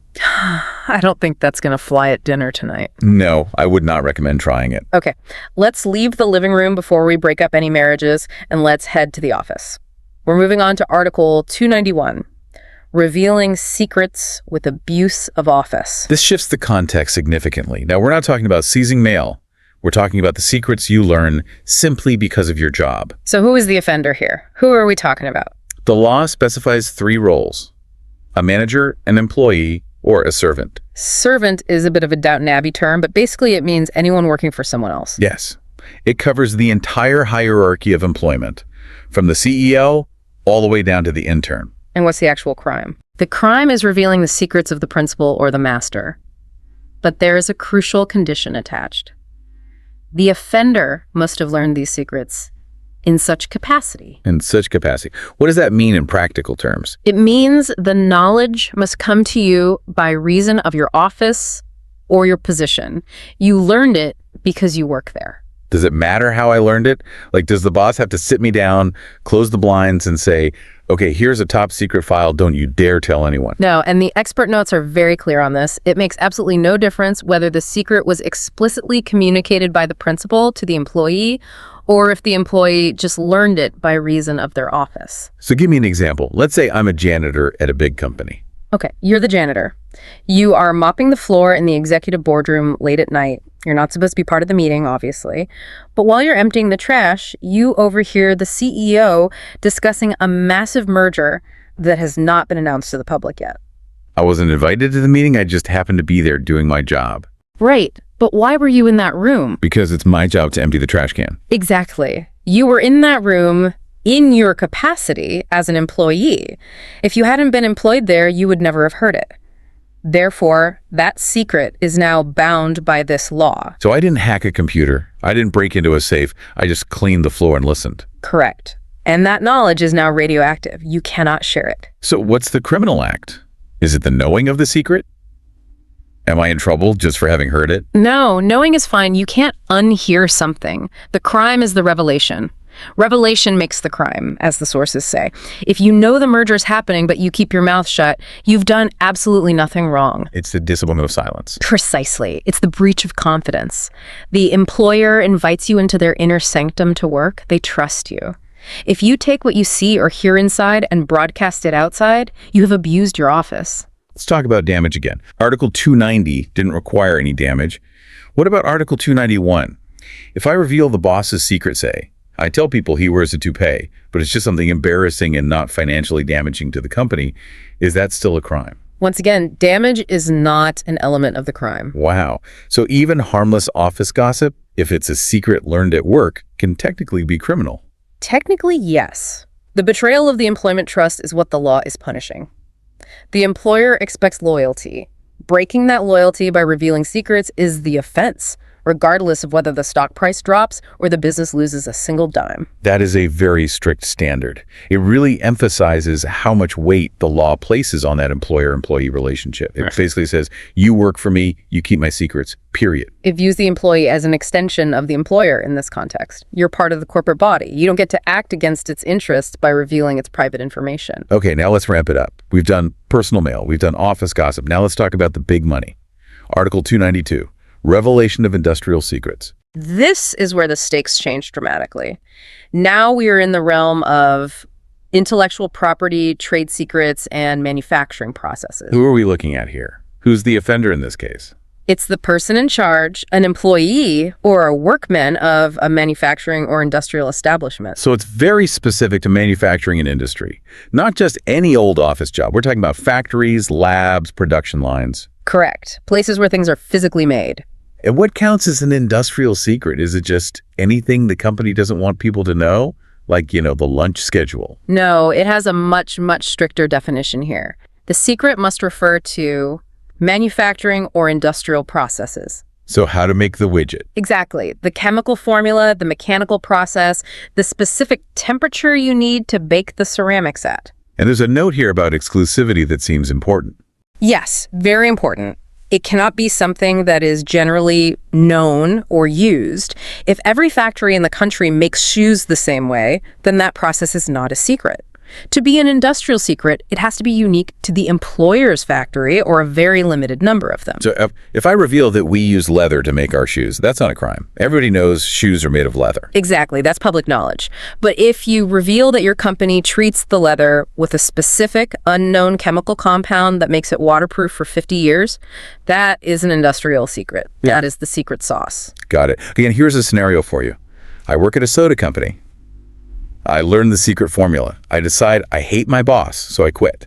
I don't think that's going to fly at dinner tonight. No, I would not recommend trying it. Okay, let's leave the living room before we break up any marriages, and let's head to the office. We're moving on to Article 291. Revealing secrets with abuse of office. This shifts the context significantly. Now, we're not talking about seizing mail. We're talking about the secrets you learn simply because of your job. So who is the offender here? Who are we talking about? The law specifies 3 roles: a manager, an employee, or a servant? Servant is a bit of a Downton Abbey term, but basically it means anyone working for someone else. Yes. It covers the entire hierarchy of employment, from the CEO all the way down to the intern. And what's the actual crime? The crime is revealing the secrets of the principal or the master. But there is a crucial condition attached. The offender must have learned these secrets in such capacity. In such capacity. What does that mean in practical terms? It means the knowledge must come to you by reason of your office or your position. You learned it because you work there. Does it matter how I learned it? Like, does the boss have to sit me down, close the blinds, and say, okay, here's a top secret file, don't you dare tell anyone? No, and the expert notes are very clear on this. It makes absolutely no difference whether the secret was explicitly communicated by the principal to the employee or if the employee just learned it by reason of their office. So give me an example. Let's say I'm a janitor at a big company. Okay, you're the janitor. You are mopping the floor in the executive boardroom late at night. You're not supposed to be part of the meeting, obviously. But while you're emptying the trash, you overhear the CEO discussing a massive merger that has not been announced to the public yet. I wasn't invited to the meeting, I just happened to be there doing my job. Right, but why were you in that room? Because it's my job to empty the trash can. Exactly. You were in that room in your capacity as an employee. If you hadn't been employed there, you would never have heard it. Therefore, that secret is now bound by this law. So I didn't hack a computer. I didn't break into a safe. I just cleaned the floor and listened. Correct. And that knowledge is now radioactive. You cannot share it. So what's the criminal act? Is it the knowing of the secret? Am I in trouble just for having heard it? No, knowing is fine. You can't unhear something. The crime is the revelation. Revelation makes the crime, as the sources say. If you know the merger is happening, but you keep your mouth shut, you've done absolutely nothing wrong. It's the discipline of silence. Precisely. It's the breach of confidence. The employer invites you into their inner sanctum to work. They trust you. If you take what you see or hear inside and broadcast it outside, you have abused your office. Let's talk about damage again. Article 290 didn't require any damage. What about Article 291? If I reveal the boss's secret, say, I tell people he wears a toupee, but it's just something embarrassing and not financially damaging to the company, is that still a crime? Once again, damage is not an element of the crime. Wow. So even harmless office gossip, if it's a secret learned at work, can technically be criminal. Technically, yes. The betrayal of the employment trust is what the law is punishing. The employer expects loyalty. Breaking that loyalty by revealing secrets is the offense, regardless of whether the stock price drops or the business loses a single dime. That is a very strict standard. It really emphasizes how much weight the law places on that employer-employee relationship. It basically says, you work for me, you keep my secrets, period. It views the employee as an extension of the employer in this context. You're part of the corporate body. You don't get to act against its interests by revealing its private information. Okay, now let's ramp it up. We've done personal mail, we've done office gossip. Now let's talk about the big money. Article 292. Revelation of industrial secrets. This is where the stakes change dramatically. Now we are in the realm of intellectual property, trade secrets, and manufacturing processes. Who are we looking at here? Who's the offender in this case? It's the person in charge, an employee, or a workman of a manufacturing or industrial establishment. So it's very specific to manufacturing and industry. Not just any old office job. We're talking about factories, labs, production lines. Correct. Places where things are physically made. And what counts as an industrial secret? Is it just anything the company doesn't want people to know? Like, the lunch schedule? No, it has a much, much stricter definition here. The secret must refer to manufacturing or industrial processes. So how to make the widget? Exactly. The chemical formula, the mechanical process, the specific temperature you need to bake the ceramics at. And there's a note here about exclusivity that seems important. Yes, very important. It cannot be something that is generally known or used. If every factory in the country makes shoes the same way, then that process is not a secret. To be an industrial secret, it has to be unique to the employer's factory or a very limited number of them. So if I reveal that we use leather to make our shoes, that's not a crime. Everybody knows shoes are made of leather. Exactly. That's public knowledge. But if you reveal that your company treats the leather with a specific unknown chemical compound that makes it waterproof for 50 years, that is an industrial secret. Yeah. That is the secret sauce. Got it. Again, here's a scenario for you. I work at a soda company. I learn the secret formula. I decide I hate my boss, so I quit.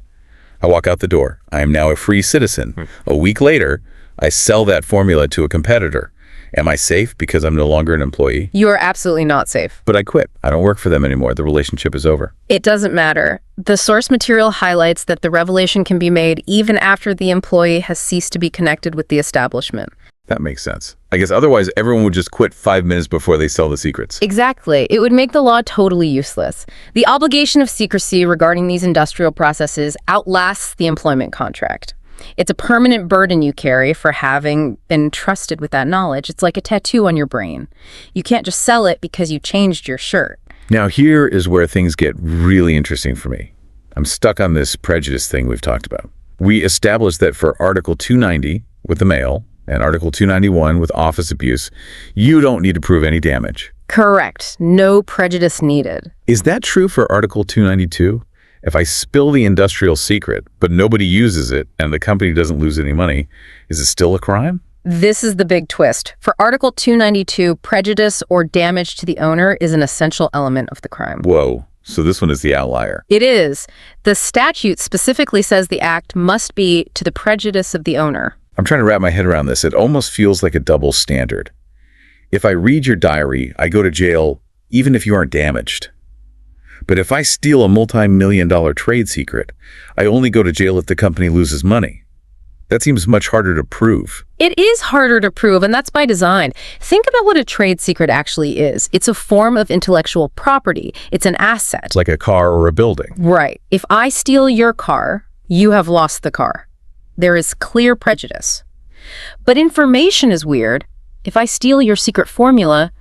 I walk out the door. I am now a free citizen. A week later, I sell that formula to a competitor. Am I safe because I'm no longer an employee? You are absolutely not safe. But I quit. I don't work for them anymore. The relationship is over. It doesn't matter. The source material highlights that the revelation can be made even after the employee has ceased to be connected with the establishment. That makes sense. I guess otherwise everyone would just quit 5 minutes before they sell the secrets. Exactly. It would make the law totally useless. The obligation of secrecy regarding these industrial processes outlasts the employment contract. It's a permanent burden you carry for having been trusted with that knowledge. It's like a tattoo on your brain. You can't just sell it because you changed your shirt. Now here is where things get really interesting for me. I'm stuck on this prejudice thing we've talked about. We established that for Article 290 with the mail and Article 291 with office abuse, you don't need to prove any damage. Correct. No prejudice needed. Is that true for Article 292? If I spill the industrial secret, but nobody uses it and the company doesn't lose any money, is it still a crime? This is the big twist. For Article 292, prejudice or damage to the owner is an essential element of the crime. Whoa. So this one is the outlier. It is. The statute specifically says the act must be to the prejudice of the owner. I'm trying to wrap my head around this. It almost feels like a double standard. If I read your diary, I go to jail even if you aren't damaged. But if I steal a multi-million-dollar trade secret, I only go to jail if the company loses money. That seems much harder to prove. It is harder to prove, and that's by design. Think about what a trade secret actually is. It's a form of intellectual property. It's an asset. Like a car or a building. Right. If I steal your car, you have lost the car. There is clear prejudice. But information is weird. If I steal your secret formula,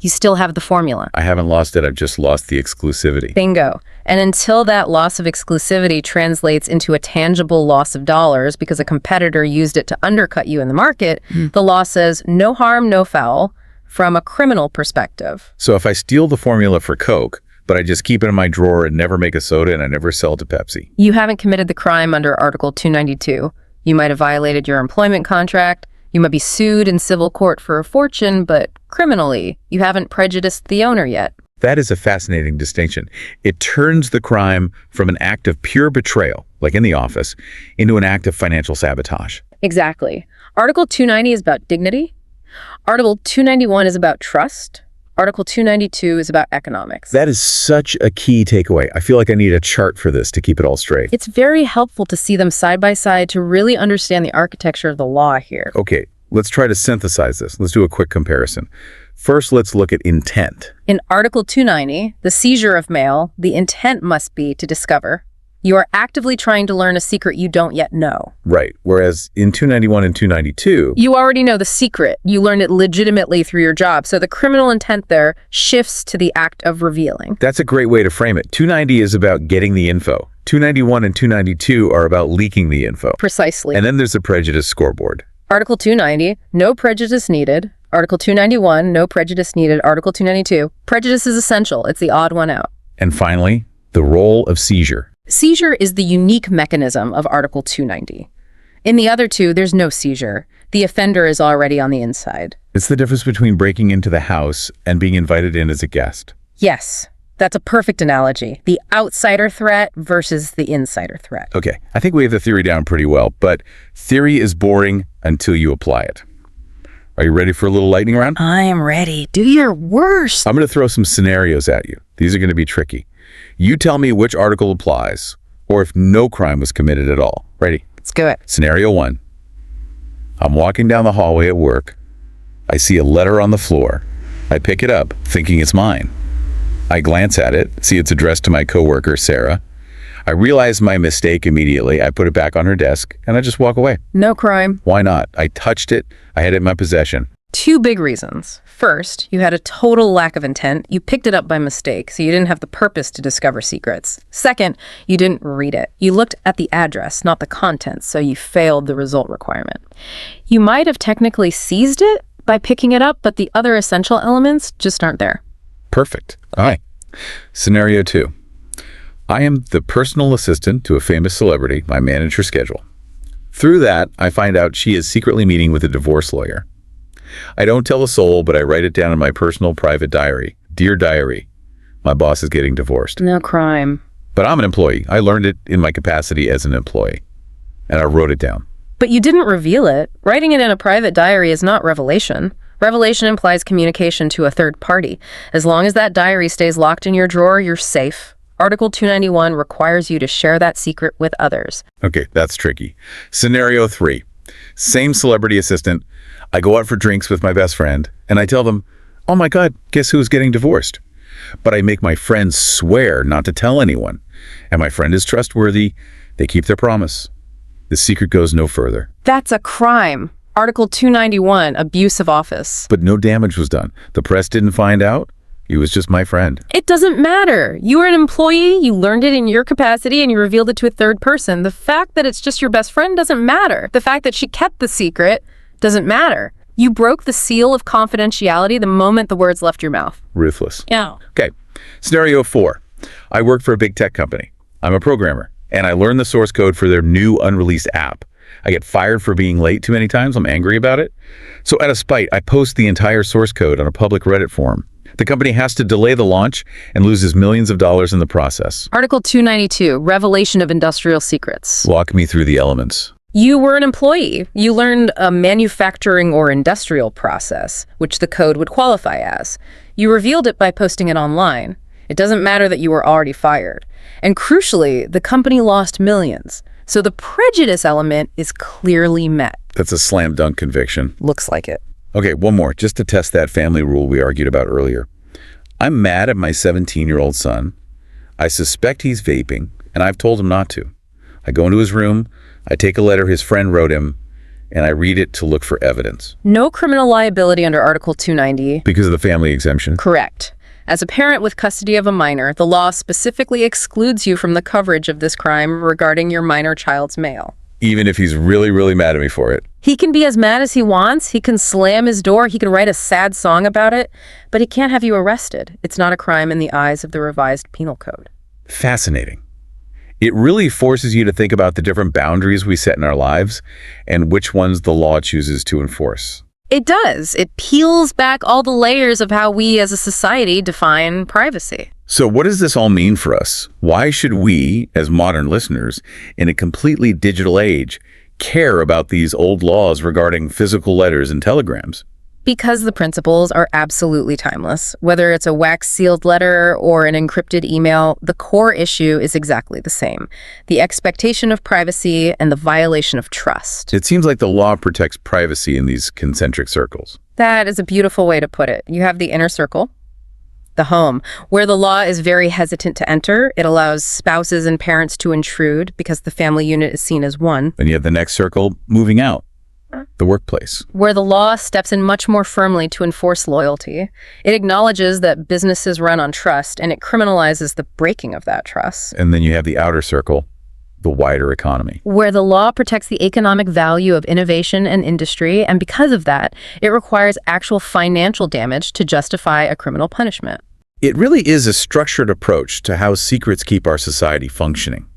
you still have the formula. I haven't lost it. I've just lost the exclusivity. Bingo. And until that loss of exclusivity translates into a tangible loss of dollars because a competitor used it to undercut you in the market, the law says no harm, no foul from a criminal perspective. So if I steal the formula for Coke, but I just keep it in my drawer and never make a soda and I never sell it to Pepsi. You haven't committed the crime under Article 292. You might have violated your employment contract. You might be sued in civil court for a fortune, but criminally, you haven't prejudiced the owner yet. That is a fascinating distinction. It turns the crime from an act of pure betrayal, like in the office, into an act of financial sabotage. Exactly. Article 290 is about dignity. Article 291 is about trust. Article 292 is about economics. That is such a key takeaway. I feel like I need a chart for this to keep it all straight. It's very helpful to see them side by side to really understand the architecture of the law here. Okay, let's try to synthesize this. Let's do a quick comparison. First, let's look at intent. In Article 290, the seizure of mail, the intent must be to discover. You are actively trying to learn a secret you don't yet know. Right. Whereas in 291 and 292... You already know the secret. You learned it legitimately through your job. So the criminal intent there shifts to the act of revealing. That's a great way to frame it. 290 is about getting the info. 291 and 292 are about leaking the info. Precisely. And then there's the prejudice scoreboard. Article 290, no prejudice needed. Article 291, no prejudice needed. Article 292, prejudice is essential. It's the odd one out. And finally, the role of seizure. Seizure is the unique mechanism of Article 290. In the other two, there's no seizure. The offender is already on the inside. It's the difference between breaking into the house and being invited in as a guest. Yes, that's a perfect analogy. The outsider threat versus the insider threat. Okay, I think we have the theory down pretty well, but theory is boring until you apply it. Are you ready for a little lightning round? I am ready. Do your worst. I'm going to throw some scenarios at you. These are going to be tricky. You tell me which article applies, or if no crime was committed at all. Ready? Let's go it. Scenario 1. I'm walking down the hallway at work. I see a letter on the floor. I pick it up, thinking it's mine. I glance at it, see it's addressed to my coworker, Sarah. I realize my mistake immediately. I put it back on her desk, and I just walk away. No crime. Why not? I touched it. I had it in my possession. Two big reasons. First, you had a total lack of intent. You picked it up by mistake, so you didn't have the purpose to discover secrets. Second, you didn't read it. You looked at the address, not the contents, so you failed the result requirement. You might have technically seized it by picking it up, but the other essential elements just aren't there. Perfect. All right. Scenario 2. I am the personal assistant to a famous celebrity. I manage her schedule. Through that, I find out she is secretly meeting with a divorce lawyer. I don't tell a soul, but I write it down in my personal private diary. Dear diary, my boss is getting divorced. No crime. But I'm an employee. I learned it in my capacity as an employee, and I wrote it down. But you didn't reveal it. Writing it in a private diary is not revelation. Revelation implies communication to a third party. As long as that diary stays locked in your drawer, you're safe. Article 291 requires you to share that secret with others. Okay, that's tricky. Scenario 3. Same celebrity assistant. I go out for drinks with my best friend, and I tell them, oh my God, guess who's getting divorced? But I make my friends swear not to tell anyone. And my friend is trustworthy. They keep their promise. The secret goes no further. That's a crime. Article 291, abuse of office. But no damage was done. The press didn't find out. He was just my friend. It doesn't matter. You were an employee, you learned it in your capacity, and you revealed it to a third person. The fact that it's just your best friend doesn't matter. The fact that she kept the secret doesn't matter. You broke the seal of confidentiality the moment the words left your mouth. Ruthless. Yeah. Okay. Scenario 4. I work for a big tech company. I'm a programmer, and I learned the source code for their new unreleased app. I get fired for being late too many times. I'm angry about it. So out of spite, I post the entire source code on a public Reddit forum. The company has to delay the launch and loses millions of dollars in the process. Article 292, revelation of industrial secrets. Walk me through the elements. You were an employee. You learned a manufacturing or industrial process, which the code would qualify as. You revealed it by posting it online. It doesn't matter that you were already fired. And crucially, the company lost millions. So the prejudice element is clearly met. That's a slam dunk conviction. Looks like it. Okay, one more, just to test that family rule we argued about earlier. I'm mad at my 17-year-old son. I suspect he's vaping, and I've told him not to. I go into his room, I take a letter his friend wrote him, and I read it to look for evidence. No criminal liability under Article 290. Because of the family exemption? Correct. As a parent with custody of a minor, the law specifically excludes you from the coverage of this crime regarding your minor child's mail. Even if he's really, really mad at me for it? He can be as mad as he wants. He can slam his door. He can write a sad song about it. But he can't have you arrested. It's not a crime in the eyes of the revised penal code. Fascinating. It really forces you to think about the different boundaries we set in our lives and which ones the law chooses to enforce. It does. It peels back all the layers of how we as a society define privacy. So what does this all mean for us? Why should we, as modern listeners, in a completely digital age, care about these old laws regarding physical letters and telegrams? Because the principles are absolutely timeless. Whether it's a wax-sealed letter or an encrypted email, the core issue is exactly the same. The expectation of privacy and the violation of trust. It seems like the law protects privacy in these concentric circles. That is a beautiful way to put it. You have the inner circle, the home, where the law is very hesitant to enter. It allows spouses and parents to intrude because the family unit is seen as one. Then you have the next circle, moving out. The workplace, where the law steps in much more firmly to enforce loyalty. It acknowledges that businesses run on trust, and it criminalizes the breaking of that trust. And then you have the outer circle, the wider economy, where the law protects the economic value of innovation and industry, and because of that, it requires actual financial damage to justify a criminal punishment. It really is a structured approach to how secrets keep our society functioning.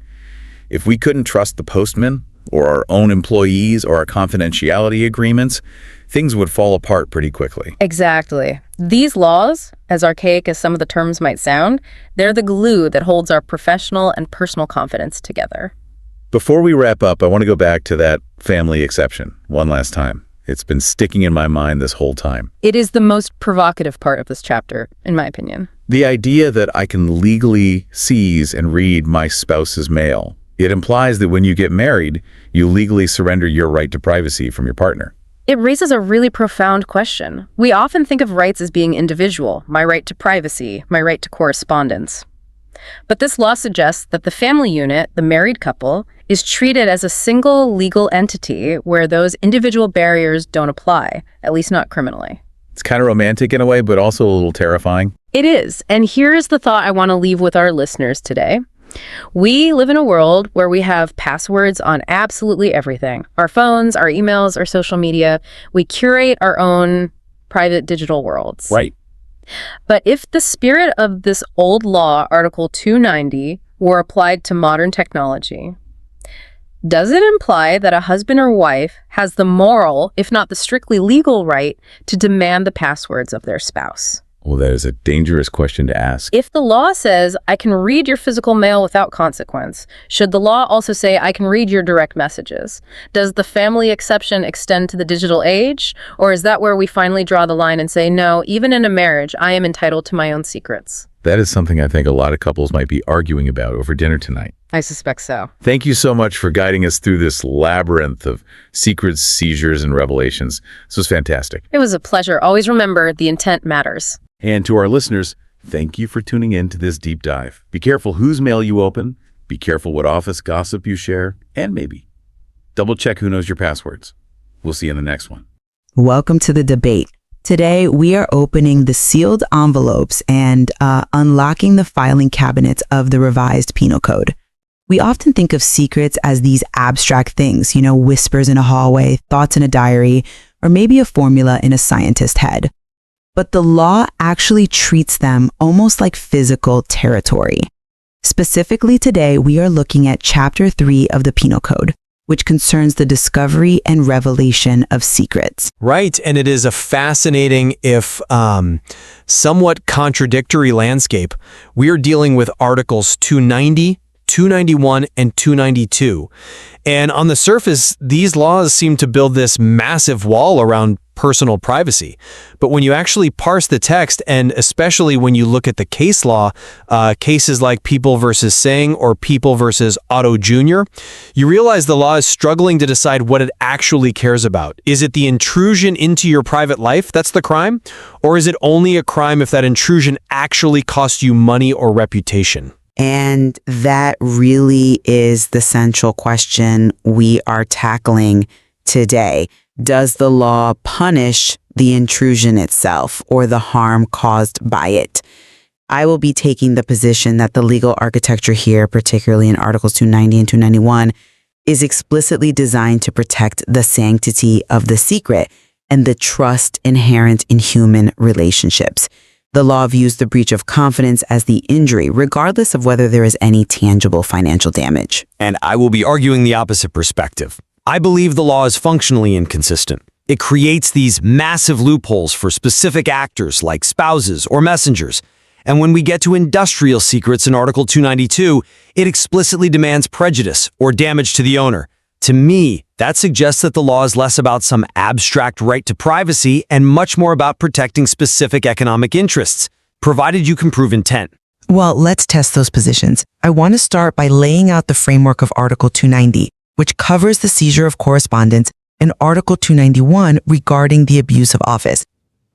If we couldn't trust the postman, or our own employees, or our confidentiality agreements, things would fall apart pretty quickly. Exactly. These laws, as archaic as some of the terms might sound, they're the glue that holds our professional and personal confidence together. Before we wrap up, I want to go back to that family exception one last time. It's been sticking in my mind this whole time. It is the most provocative part of this chapter, in my opinion. The idea that I can legally seize and read my spouse's mail. It implies that when you get married, you legally surrender your right to privacy from your partner. It raises a really profound question. We often think of rights as being individual, my right to privacy, my right to correspondence. But this law suggests that the family unit, the married couple, is treated as a single legal entity where those individual barriers don't apply, at least not criminally. It's kind of romantic in a way, but also a little terrifying. It is. And here's the thought I want to leave with our listeners today. We live in a world where we have passwords on absolutely everything. Our phones, our emails, our social media. We curate our own private digital worlds. Right. But if the spirit of this old law, Article 290, were applied to modern technology, does it imply that a husband or wife has the moral, if not the strictly legal right, to demand the passwords of their spouse? Well, that is a dangerous question to ask. If the law says, I can read your physical mail without consequence, should the law also say, I can read your direct messages? Does the family exception extend to the digital age? Or is that where we finally draw the line and say, no, even in a marriage, I am entitled to my own secrets? That is something I think a lot of couples might be arguing about over dinner tonight. I suspect so. Thank you so much for guiding us through this labyrinth of secrets, seizures, and revelations. This was fantastic. It was a pleasure. Always remember, the intent matters. And to our listeners, thank you for tuning in to this deep dive. Be careful whose mail you open, be careful what office gossip you share, and maybe double check who knows your passwords. We'll see you in the next one. Welcome to the debate. Today, we are opening the sealed envelopes and unlocking the filing cabinets of the revised penal code. We often think of secrets as these abstract things, whispers in a hallway, thoughts in a diary, or maybe a formula in a scientist's head. But the law actually treats them almost like physical territory. Specifically today, we are looking at Chapter 3 of the Penal Code, which concerns the discovery and revelation of secrets. Right, and it is a fascinating, if somewhat contradictory landscape. We are dealing with Articles 290, 291, and 292. And on the surface, these laws seem to build this massive wall around personal privacy. But when you actually parse the text, and especially when you look at the case law, cases like People versus Singh or People versus Otto Jr., you realize the law is struggling to decide what it actually cares about. Is it the intrusion into your private life that's the crime? Or is it only a crime if that intrusion actually costs you money or reputation? And that really is the central question we are tackling today. Does the law punish the intrusion itself or the harm caused by it? I will be taking the position that the legal architecture here, particularly in Articles 290 and 291, is explicitly designed to protect the sanctity of the secret and the trust inherent in human relationships. The law views the breach of confidence as the injury, regardless of whether there is any tangible financial damage. And I will be arguing the opposite perspective. I believe the law is functionally inconsistent. It creates these massive loopholes for specific actors like spouses or messengers. And when we get to industrial secrets in Article 292, it explicitly demands prejudice or damage to the owner. To me, that suggests that the law is less about some abstract right to privacy and much more about protecting specific economic interests, provided you can prove intent. Well, let's test those positions. I want to start by laying out the framework of Article 290, which covers the seizure of correspondence, and Article 291 regarding the abuse of office.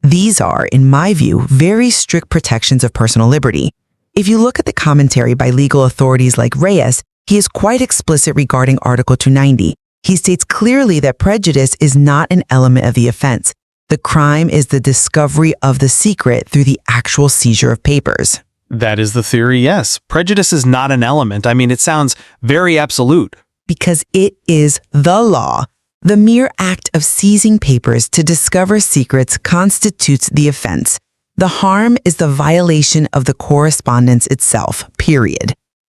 These are, in my view, very strict protections of personal liberty. If you look at the commentary by legal authorities like Reyes, he is quite explicit regarding Article 290. He states clearly that prejudice is not an element of the offense. The crime is the discovery of the secret through the actual seizure of papers. That is the theory, yes. Prejudice is not an element. I mean, it sounds very absolute. Because it is the law. The mere act of seizing papers to discover secrets constitutes the offense. The harm is the violation of the correspondence itself, period.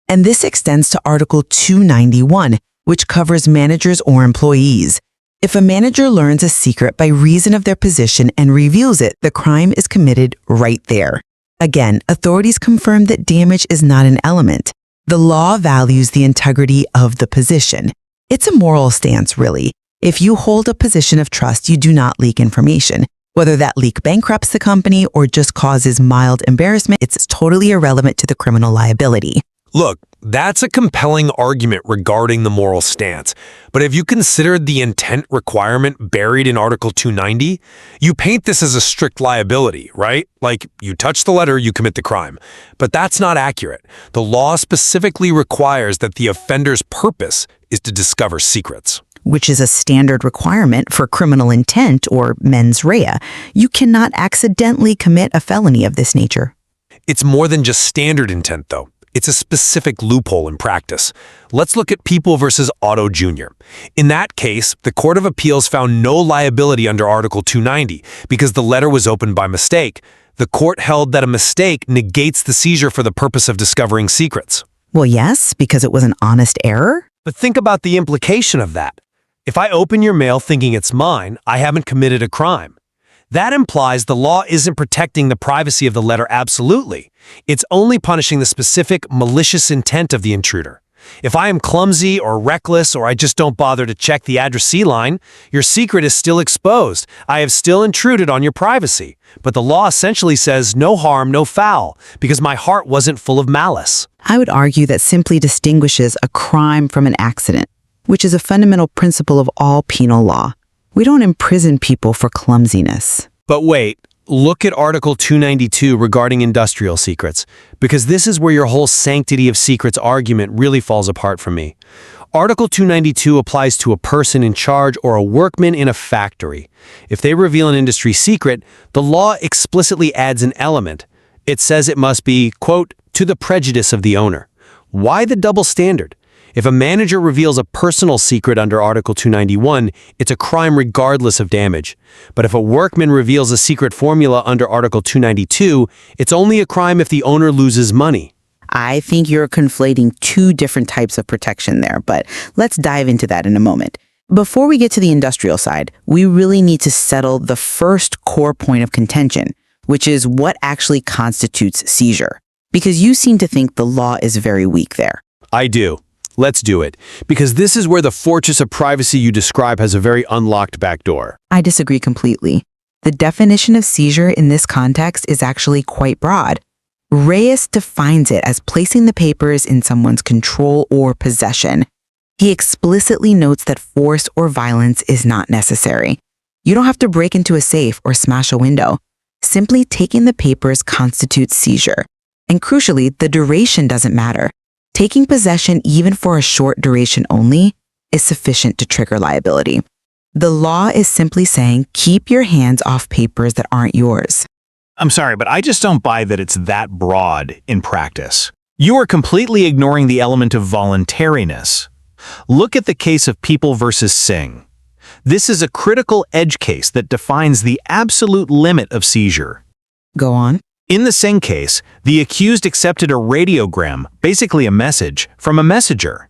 And this extends to Article 291, which covers managers or employees. If a manager learns a secret by reason of their position and reveals it, the crime is committed right there. Again, authorities confirm that damage is not an element. The law values the integrity of the position. It's a moral stance, really. If you hold a position of trust, you do not leak information. Whether that leak bankrupts the company or just causes mild embarrassment, it's totally irrelevant to the criminal liability. Look, that's a compelling argument regarding the moral stance. But have you considered the intent requirement buried in Article 290? You paint this as a strict liability, right? Like, you touch the letter, you commit the crime. But that's not accurate. The law specifically requires that the offender's purpose is to discover secrets. Which is a standard requirement for criminal intent or mens rea. You cannot accidentally commit a felony of this nature. It's more than just standard intent, though. It's a specific loophole in practice. Let's look at People versus Otto Jr. In that case, the Court of Appeals found no liability under Article 290 because the letter was opened by mistake. The court held that a mistake negates the seizure for the purpose of discovering secrets. Well, yes, because it was an honest error. But think about the implication of that. If I open your mail thinking it's mine, I haven't committed a crime. That implies the law isn't protecting the privacy of the letter absolutely. It's only punishing the specific malicious intent of the intruder. If I am clumsy or reckless or I just don't bother to check the addressee line, your secret is still exposed. I have still intruded on your privacy. But the law essentially says no harm, no foul, because my heart wasn't full of malice. I would argue that simply distinguishes a crime from an accident, which is a fundamental principle of all penal law. We don't imprison people for clumsiness. But wait, look at Article 292 regarding industrial secrets, because this is where your whole sanctity of secrets argument really falls apart for me. Article 292 applies to a person in charge or a workman in a factory. If they reveal an industry secret, the law explicitly adds an element. It says it must be, quote, to the prejudice of the owner. Why the double standard? If a manager reveals a personal secret under Article 291, it's a crime regardless of damage. But if a workman reveals a secret formula under Article 292, it's only a crime if the owner loses money. I think you're conflating two different types of protection there, but let's dive into that in a moment. Before we get to the industrial side, we really need to settle the first core point of contention, which is what actually constitutes seizure. Because you seem to think the law is very weak there. I do. Let's do it, because this is where the fortress of privacy you describe has a very unlocked back door. I disagree completely. The definition of seizure in this context is actually quite broad. Reyes defines it as placing the papers in someone's control or possession. He explicitly notes that force or violence is not necessary. You don't have to break into a safe or smash a window. Simply taking the papers constitutes seizure. And crucially, the duration doesn't matter. Taking possession, even for a short duration only, is sufficient to trigger liability. The law is simply saying, keep your hands off papers that aren't yours. I'm sorry, but I just don't buy that it's that broad in practice. You are completely ignoring the element of voluntariness. Look at the case of People versus Singh. This is a critical edge case that defines the absolute limit of seizure. Go on. In the Singh case, the accused accepted a radiogram, basically a message, from a messenger.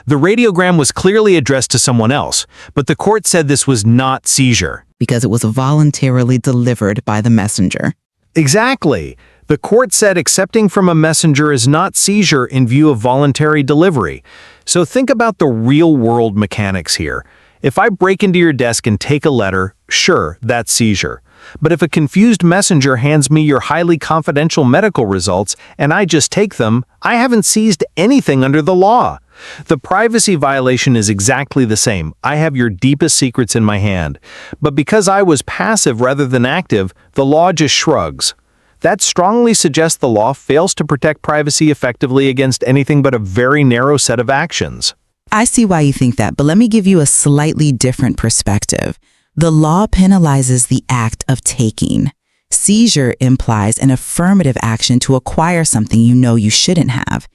The radiogram was clearly addressed to someone else, but the court said this was not seizure. Because it was voluntarily delivered by the messenger. Exactly. The court said accepting from a messenger is not seizure in view of voluntary delivery. So think about the real-world mechanics here. If I break into your desk and take a letter, sure, that's seizure. But if a confused messenger hands me your highly confidential medical results and I just take them, I haven't seized anything under the law. The privacy violation is exactly the same. I have your deepest secrets in my hand. But because I was passive rather than active, the law just shrugs. That strongly suggests the law fails to protect privacy effectively against anything but a very narrow set of actions. I see why you think that, but let me give you a slightly different perspective. The law penalizes the act of taking. Seizure implies an affirmative action to acquire something you know you shouldn't have.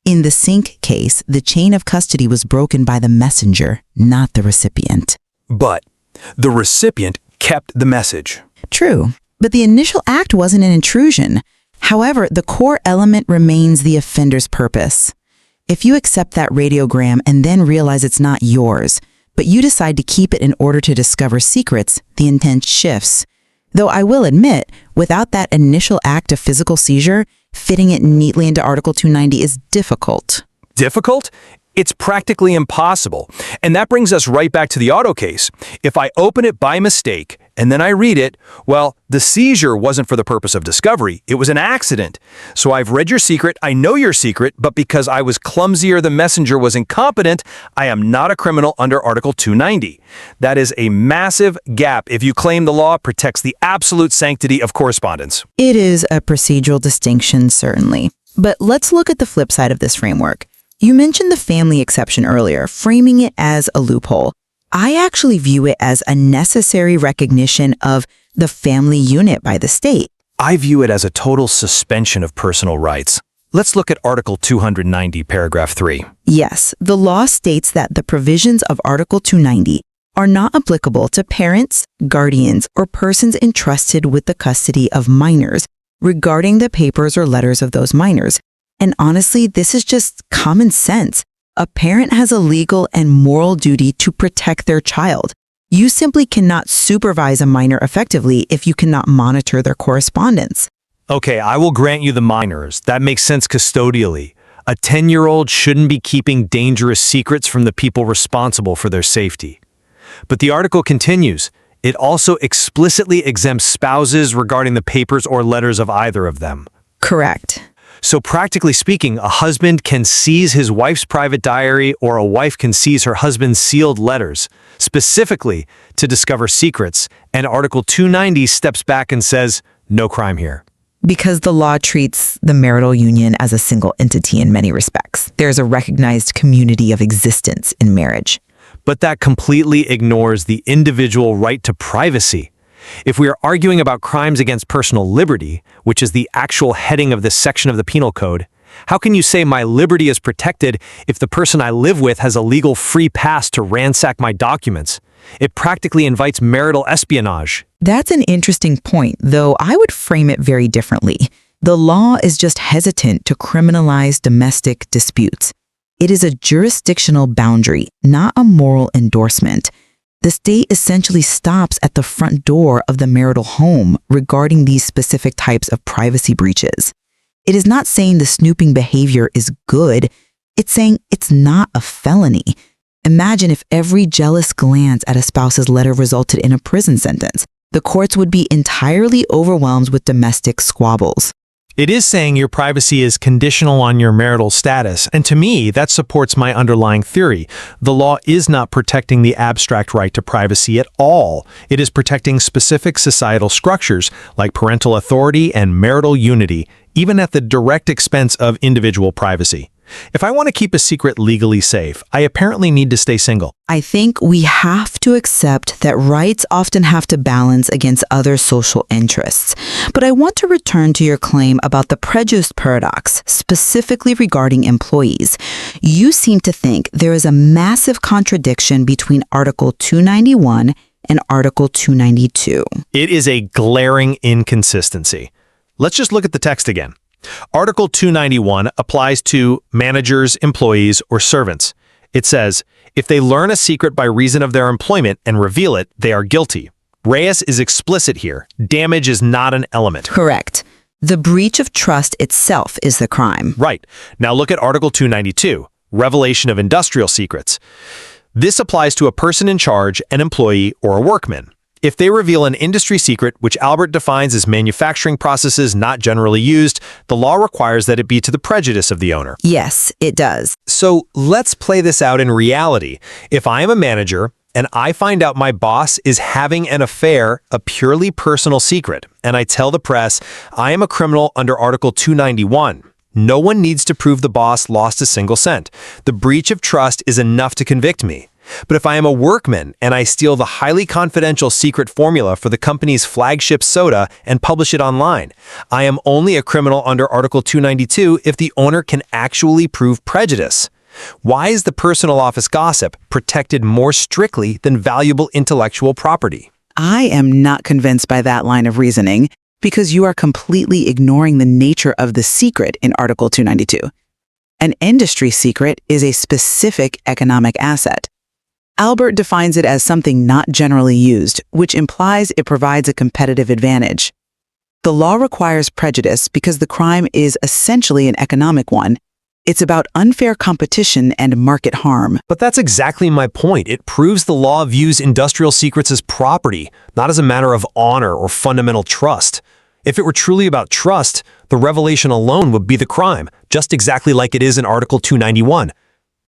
In the Singh case, the chain of custody was broken by the messenger, not the recipient. But the recipient kept the message. True, but the initial act wasn't an intrusion. However, the core element remains the offender's purpose. If you accept that radiogram and then realize it's not yours, but you decide to keep it in order to discover secrets, the intent shifts. Though I will admit, without that initial act of physical seizure, fitting it neatly into Article 290 is difficult. Difficult? It's practically impossible. And that brings us right back to the auto case. If I open it by mistake and then I read it, well, the seizure wasn't for the purpose of discovery. It was an accident. So I've read your secret, I know your secret, but because I was clumsy or the messenger was incompetent, I am not a criminal under Article 290. That is a massive gap if you claim the law protects the absolute sanctity of correspondence. It is a procedural distinction, certainly. But let's look at the flip side of this framework. You mentioned the family exception earlier, framing it as a loophole. I actually view it as a necessary recognition of the family unit by the state. I view it as a total suspension of personal rights. Let's look at Article 290, paragraph 3. Yes, the law states that the provisions of Article 290 are not applicable to parents, guardians, or persons entrusted with the custody of minors regarding the papers or letters of those minors. And honestly, this is just common sense. A parent has a legal and moral duty to protect their child. You simply cannot supervise a minor effectively if you cannot monitor their correspondence. Okay, I will grant you the minors. That makes sense custodially. A 10-year-old shouldn't be keeping dangerous secrets from the people responsible for their safety. But the article continues. It also explicitly exempts spouses regarding the papers or letters of either of them. Correct. So practically speaking, a husband can seize his wife's private diary or a wife can seize her husband's sealed letters, specifically to discover secrets, and Article 290 steps back and says, no crime here. Because the law treats the marital union as a single entity in many respects. There's a recognized community of existence in marriage. But that completely ignores the individual right to privacy. If we are arguing about crimes against personal liberty, which is the actual heading of this section of the Penal Code, how can you say my liberty is protected if the person I live with has a legal free pass to ransack my documents? It practically invites marital espionage. That's an interesting point, though I would frame it very differently. The law is just hesitant to criminalize domestic disputes. It is a jurisdictional boundary, not a moral endorsement. The state essentially stops at the front door of the marital home regarding these specific types of privacy breaches. It is not saying the snooping behavior is good. It's saying it's not a felony. Imagine if every jealous glance at a spouse's letter resulted in a prison sentence. The courts would be entirely overwhelmed with domestic squabbles. It is saying your privacy is conditional on your marital status, and to me, that supports my underlying theory. The law is not protecting the abstract right to privacy at all. It is protecting specific societal structures like parental authority and marital unity, even at the direct expense of individual privacy. If I want to keep a secret legally safe, I apparently need to stay single. I think we have to accept that rights often have to balance against other social interests. But I want to return to your claim about the prejudice paradox, specifically regarding employees. You seem to think there is a massive contradiction between Article 291 and Article 292. It is a glaring inconsistency. Let's just look at the text again. Article 291 applies to managers, employees, or servants. It says, if they learn a secret by reason of their employment and reveal it, they are guilty. Reyes is explicit here. Damage is not an element. Correct. The breach of trust itself is the crime. Right. Now look at Article 292, revelation of industrial secrets. This applies to a person in charge, an employee, or a workman. If they reveal an industry secret, which Albert defines as manufacturing processes not generally used, the law requires that it be to the prejudice of the owner. Yes, it does. So let's play this out in reality. If I am a manager and I find out my boss is having an affair, a purely personal secret, and I tell the press I am a criminal under Article 291, no one needs to prove the boss lost a single cent. The breach of trust is enough to convict me. But if I am a workman and I steal the highly confidential secret formula for the company's flagship soda and publish it online, I am only a criminal under Article 292 if the owner can actually prove prejudice. Why is the personal office gossip protected more strictly than valuable intellectual property? I am not convinced by that line of reasoning because you are completely ignoring the nature of the secret in Article 292. An industry secret is a specific economic asset. Albert defines it as something not generally used, which implies it provides a competitive advantage. The law requires prejudice because the crime is essentially an economic one. It's about unfair competition and market harm. But that's exactly my point. It proves the law views industrial secrets as property, not as a matter of honor or fundamental trust. If it were truly about trust, the revelation alone would be the crime, just exactly like it is in Article 291.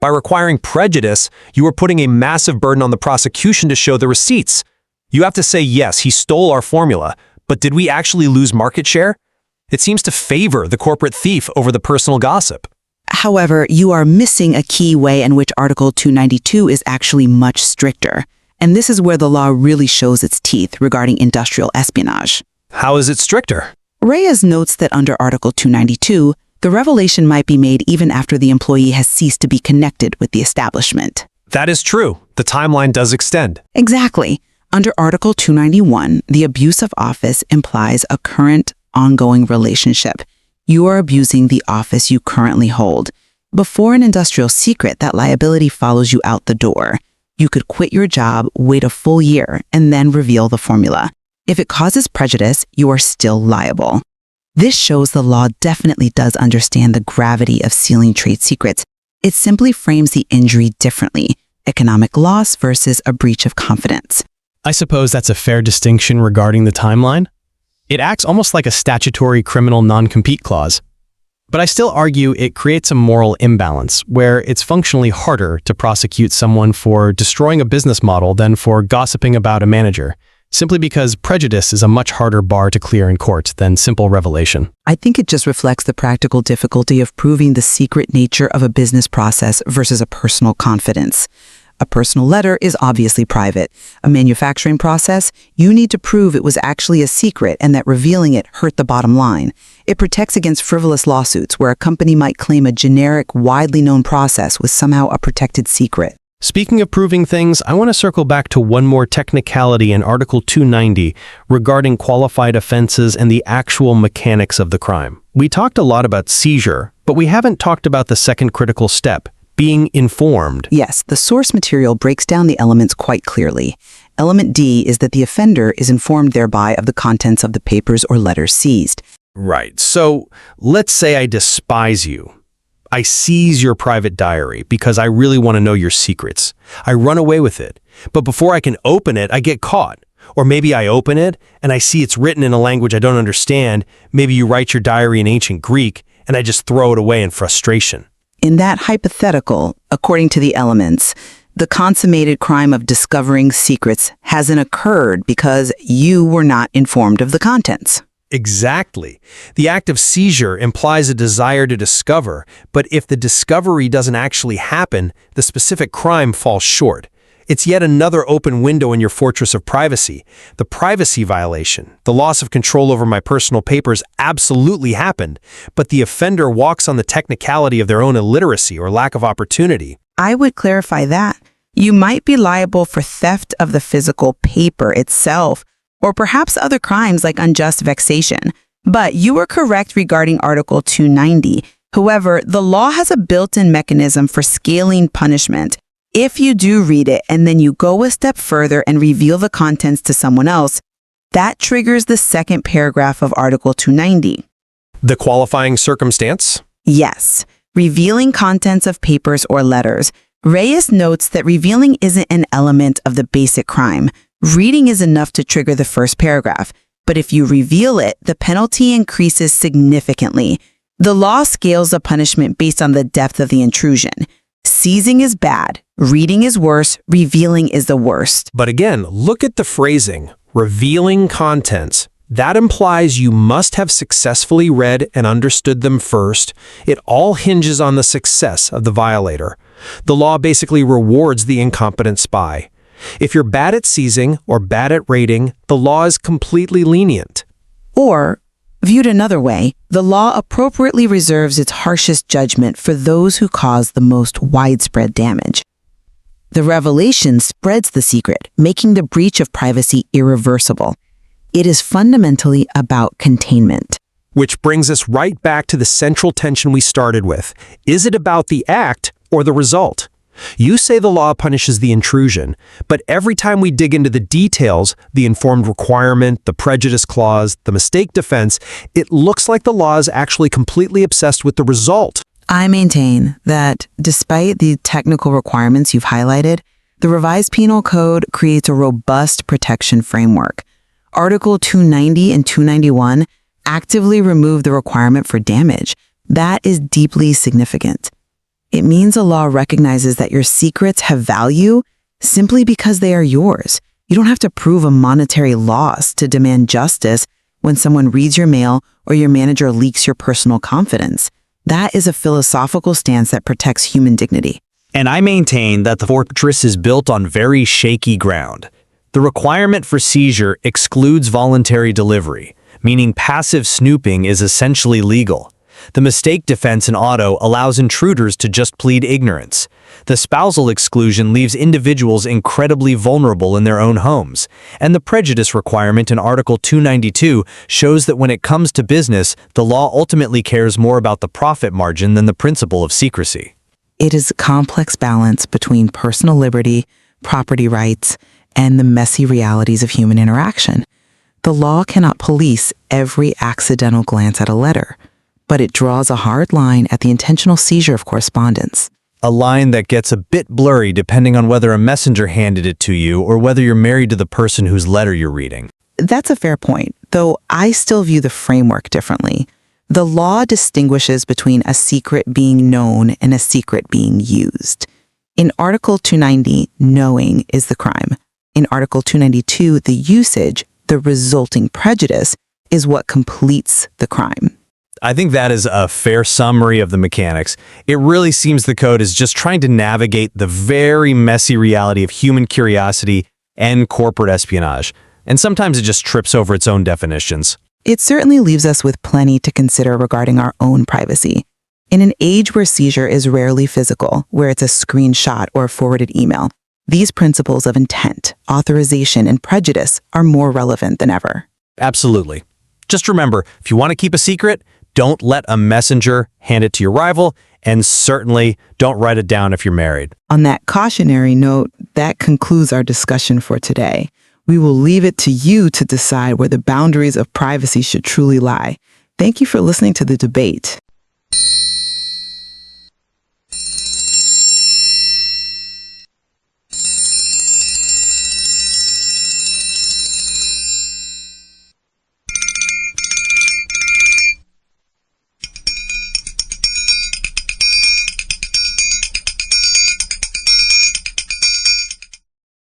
By requiring prejudice, you are putting a massive burden on the prosecution to show the receipts. You have to say, yes, he stole our formula, but did we actually lose market share? It seems to favor the corporate thief over the personal gossip. However, you are missing a key way in which Article 292 is actually much stricter. And this is where the law really shows its teeth regarding industrial espionage. How is it stricter? Reyes notes that under Article 292, the revelation might be made even after the employee has ceased to be connected with the establishment. That is true. The timeline does extend. Exactly. Under Article 291, the abuse of office implies a current, ongoing relationship. You are abusing the office you currently hold. Before an industrial secret, that liability follows you out the door. You could quit your job, wait a full year, and then reveal the formula. If it causes prejudice, you are still liable. This shows the law definitely does understand the gravity of sealing trade secrets. It simply frames the injury differently: economic loss versus a breach of confidence. I suppose that's a fair distinction regarding the timeline. It acts almost like a statutory criminal non-compete clause. But I still argue it creates a moral imbalance where it's functionally harder to prosecute someone for destroying a business model than for gossiping about a manager, simply because prejudice is a much harder bar to clear in court than simple revelation. I think it just reflects the practical difficulty of proving the secret nature of a business process versus a personal confidence. A personal letter is obviously private. A manufacturing process, you need to prove it was actually a secret and that revealing it hurt the bottom line. It protects against frivolous lawsuits where a company might claim a generic, widely known process was somehow a protected secret. Speaking of proving things, I want to circle back to one more technicality in Article 290 regarding qualified offenses and the actual mechanics of the crime. We talked a lot about seizure, but we haven't talked about the second critical step: being informed. Yes, the source material breaks down the elements quite clearly. Element D is that the offender is informed thereby of the contents of the papers or letters seized. Right. So let's say I despise you. I seize your private diary because I really want to know your secrets. I run away with it. But before I can open it, I get caught. Or maybe I open it and I see it's written in a language I don't understand. Maybe you write your diary in ancient Greek and I just throw it away in frustration. In that hypothetical, according to the elements, the consummated crime of discovering secrets hasn't occurred because you were not informed of the contents. Exactly. The act of seizure implies a desire to discover, but if the discovery doesn't actually happen, the specific crime falls short. It's yet another open window in your fortress of privacy. The privacy violation, the loss of control over my personal papers, absolutely happened, but the offender walks on the technicality of their own illiteracy or lack of opportunity. I would clarify that. You might be liable for theft of the physical paper itself, or perhaps other crimes like unjust vexation. But you were correct regarding Article 290. However, the law has a built-in mechanism for scaling punishment. If you do read it and then you go a step further and reveal the contents to someone else, that triggers the second paragraph of Article 290. The qualifying circumstance? Yes, revealing contents of papers or letters. Reyes notes that revealing isn't an element of the basic crime. Reading is enough to trigger the first paragraph, but if you reveal it, the penalty increases significantly. The law scales the punishment based on the depth of the intrusion. Seizing is bad, reading is worse, revealing is the worst. But again, look at the phrasing, revealing contents. That implies you must have successfully read and understood them first. It all hinges on the success of the violator. The law basically rewards the incompetent spy. If you're bad at seizing or bad at raiding, the law is completely lenient. Or, viewed another way, the law appropriately reserves its harshest judgment for those who cause the most widespread damage. The revelation spreads the secret, making the breach of privacy irreversible. It is fundamentally about containment. Which brings us right back to the central tension we started with. Is it about the act or the result? You say the law punishes the intrusion, but every time we dig into the details, the informed requirement, the prejudice clause, the mistake defense, it looks like the law is actually completely obsessed with the result. I maintain that despite the technical requirements you've highlighted, the revised penal code creates a robust protection framework. Article 290 and 291 actively remove the requirement for damage. That is deeply significant. It means a law recognizes that your secrets have value simply because they are yours. You don't have to prove a monetary loss to demand justice when someone reads your mail or your manager leaks your personal confidence. That is a philosophical stance that protects human dignity. And I maintain that the fortress is built on very shaky ground. The requirement for seizure excludes voluntary delivery, meaning passive snooping is essentially legal. The mistake defense in auto allows intruders to just plead ignorance. The spousal exclusion leaves individuals incredibly vulnerable in their own homes. And the prejudice requirement in Article 292 shows that when it comes to business, the law ultimately cares more about the profit margin than the principle of secrecy. It is a complex balance between personal liberty, property rights, and the messy realities of human interaction. The law cannot police every accidental glance at a letter, but it draws a hard line at the intentional seizure of correspondence. A line that gets a bit blurry depending on whether a messenger handed it to you or whether you're married to the person whose letter you're reading. That's a fair point, though I still view the framework differently. The law distinguishes between a secret being known and a secret being used. In Article 290, knowing is the crime. In Article 292, the usage, the resulting prejudice, is what completes the crime. I think that is a fair summary of the mechanics. It really seems the code is just trying to navigate the very messy reality of human curiosity and corporate espionage. And sometimes it just trips over its own definitions. It certainly leaves us with plenty to consider regarding our own privacy. In an age where seizure is rarely physical, where it's a screenshot or a forwarded email, these principles of intent, authorization, and prejudice are more relevant than ever. Absolutely. Just remember, if you want to keep a secret, don't let a messenger hand it to your rival, and certainly don't write it down if you're married. On that cautionary note, that concludes our discussion for today. We will leave it to you to decide where the boundaries of privacy should truly lie. Thank you for listening to the debate.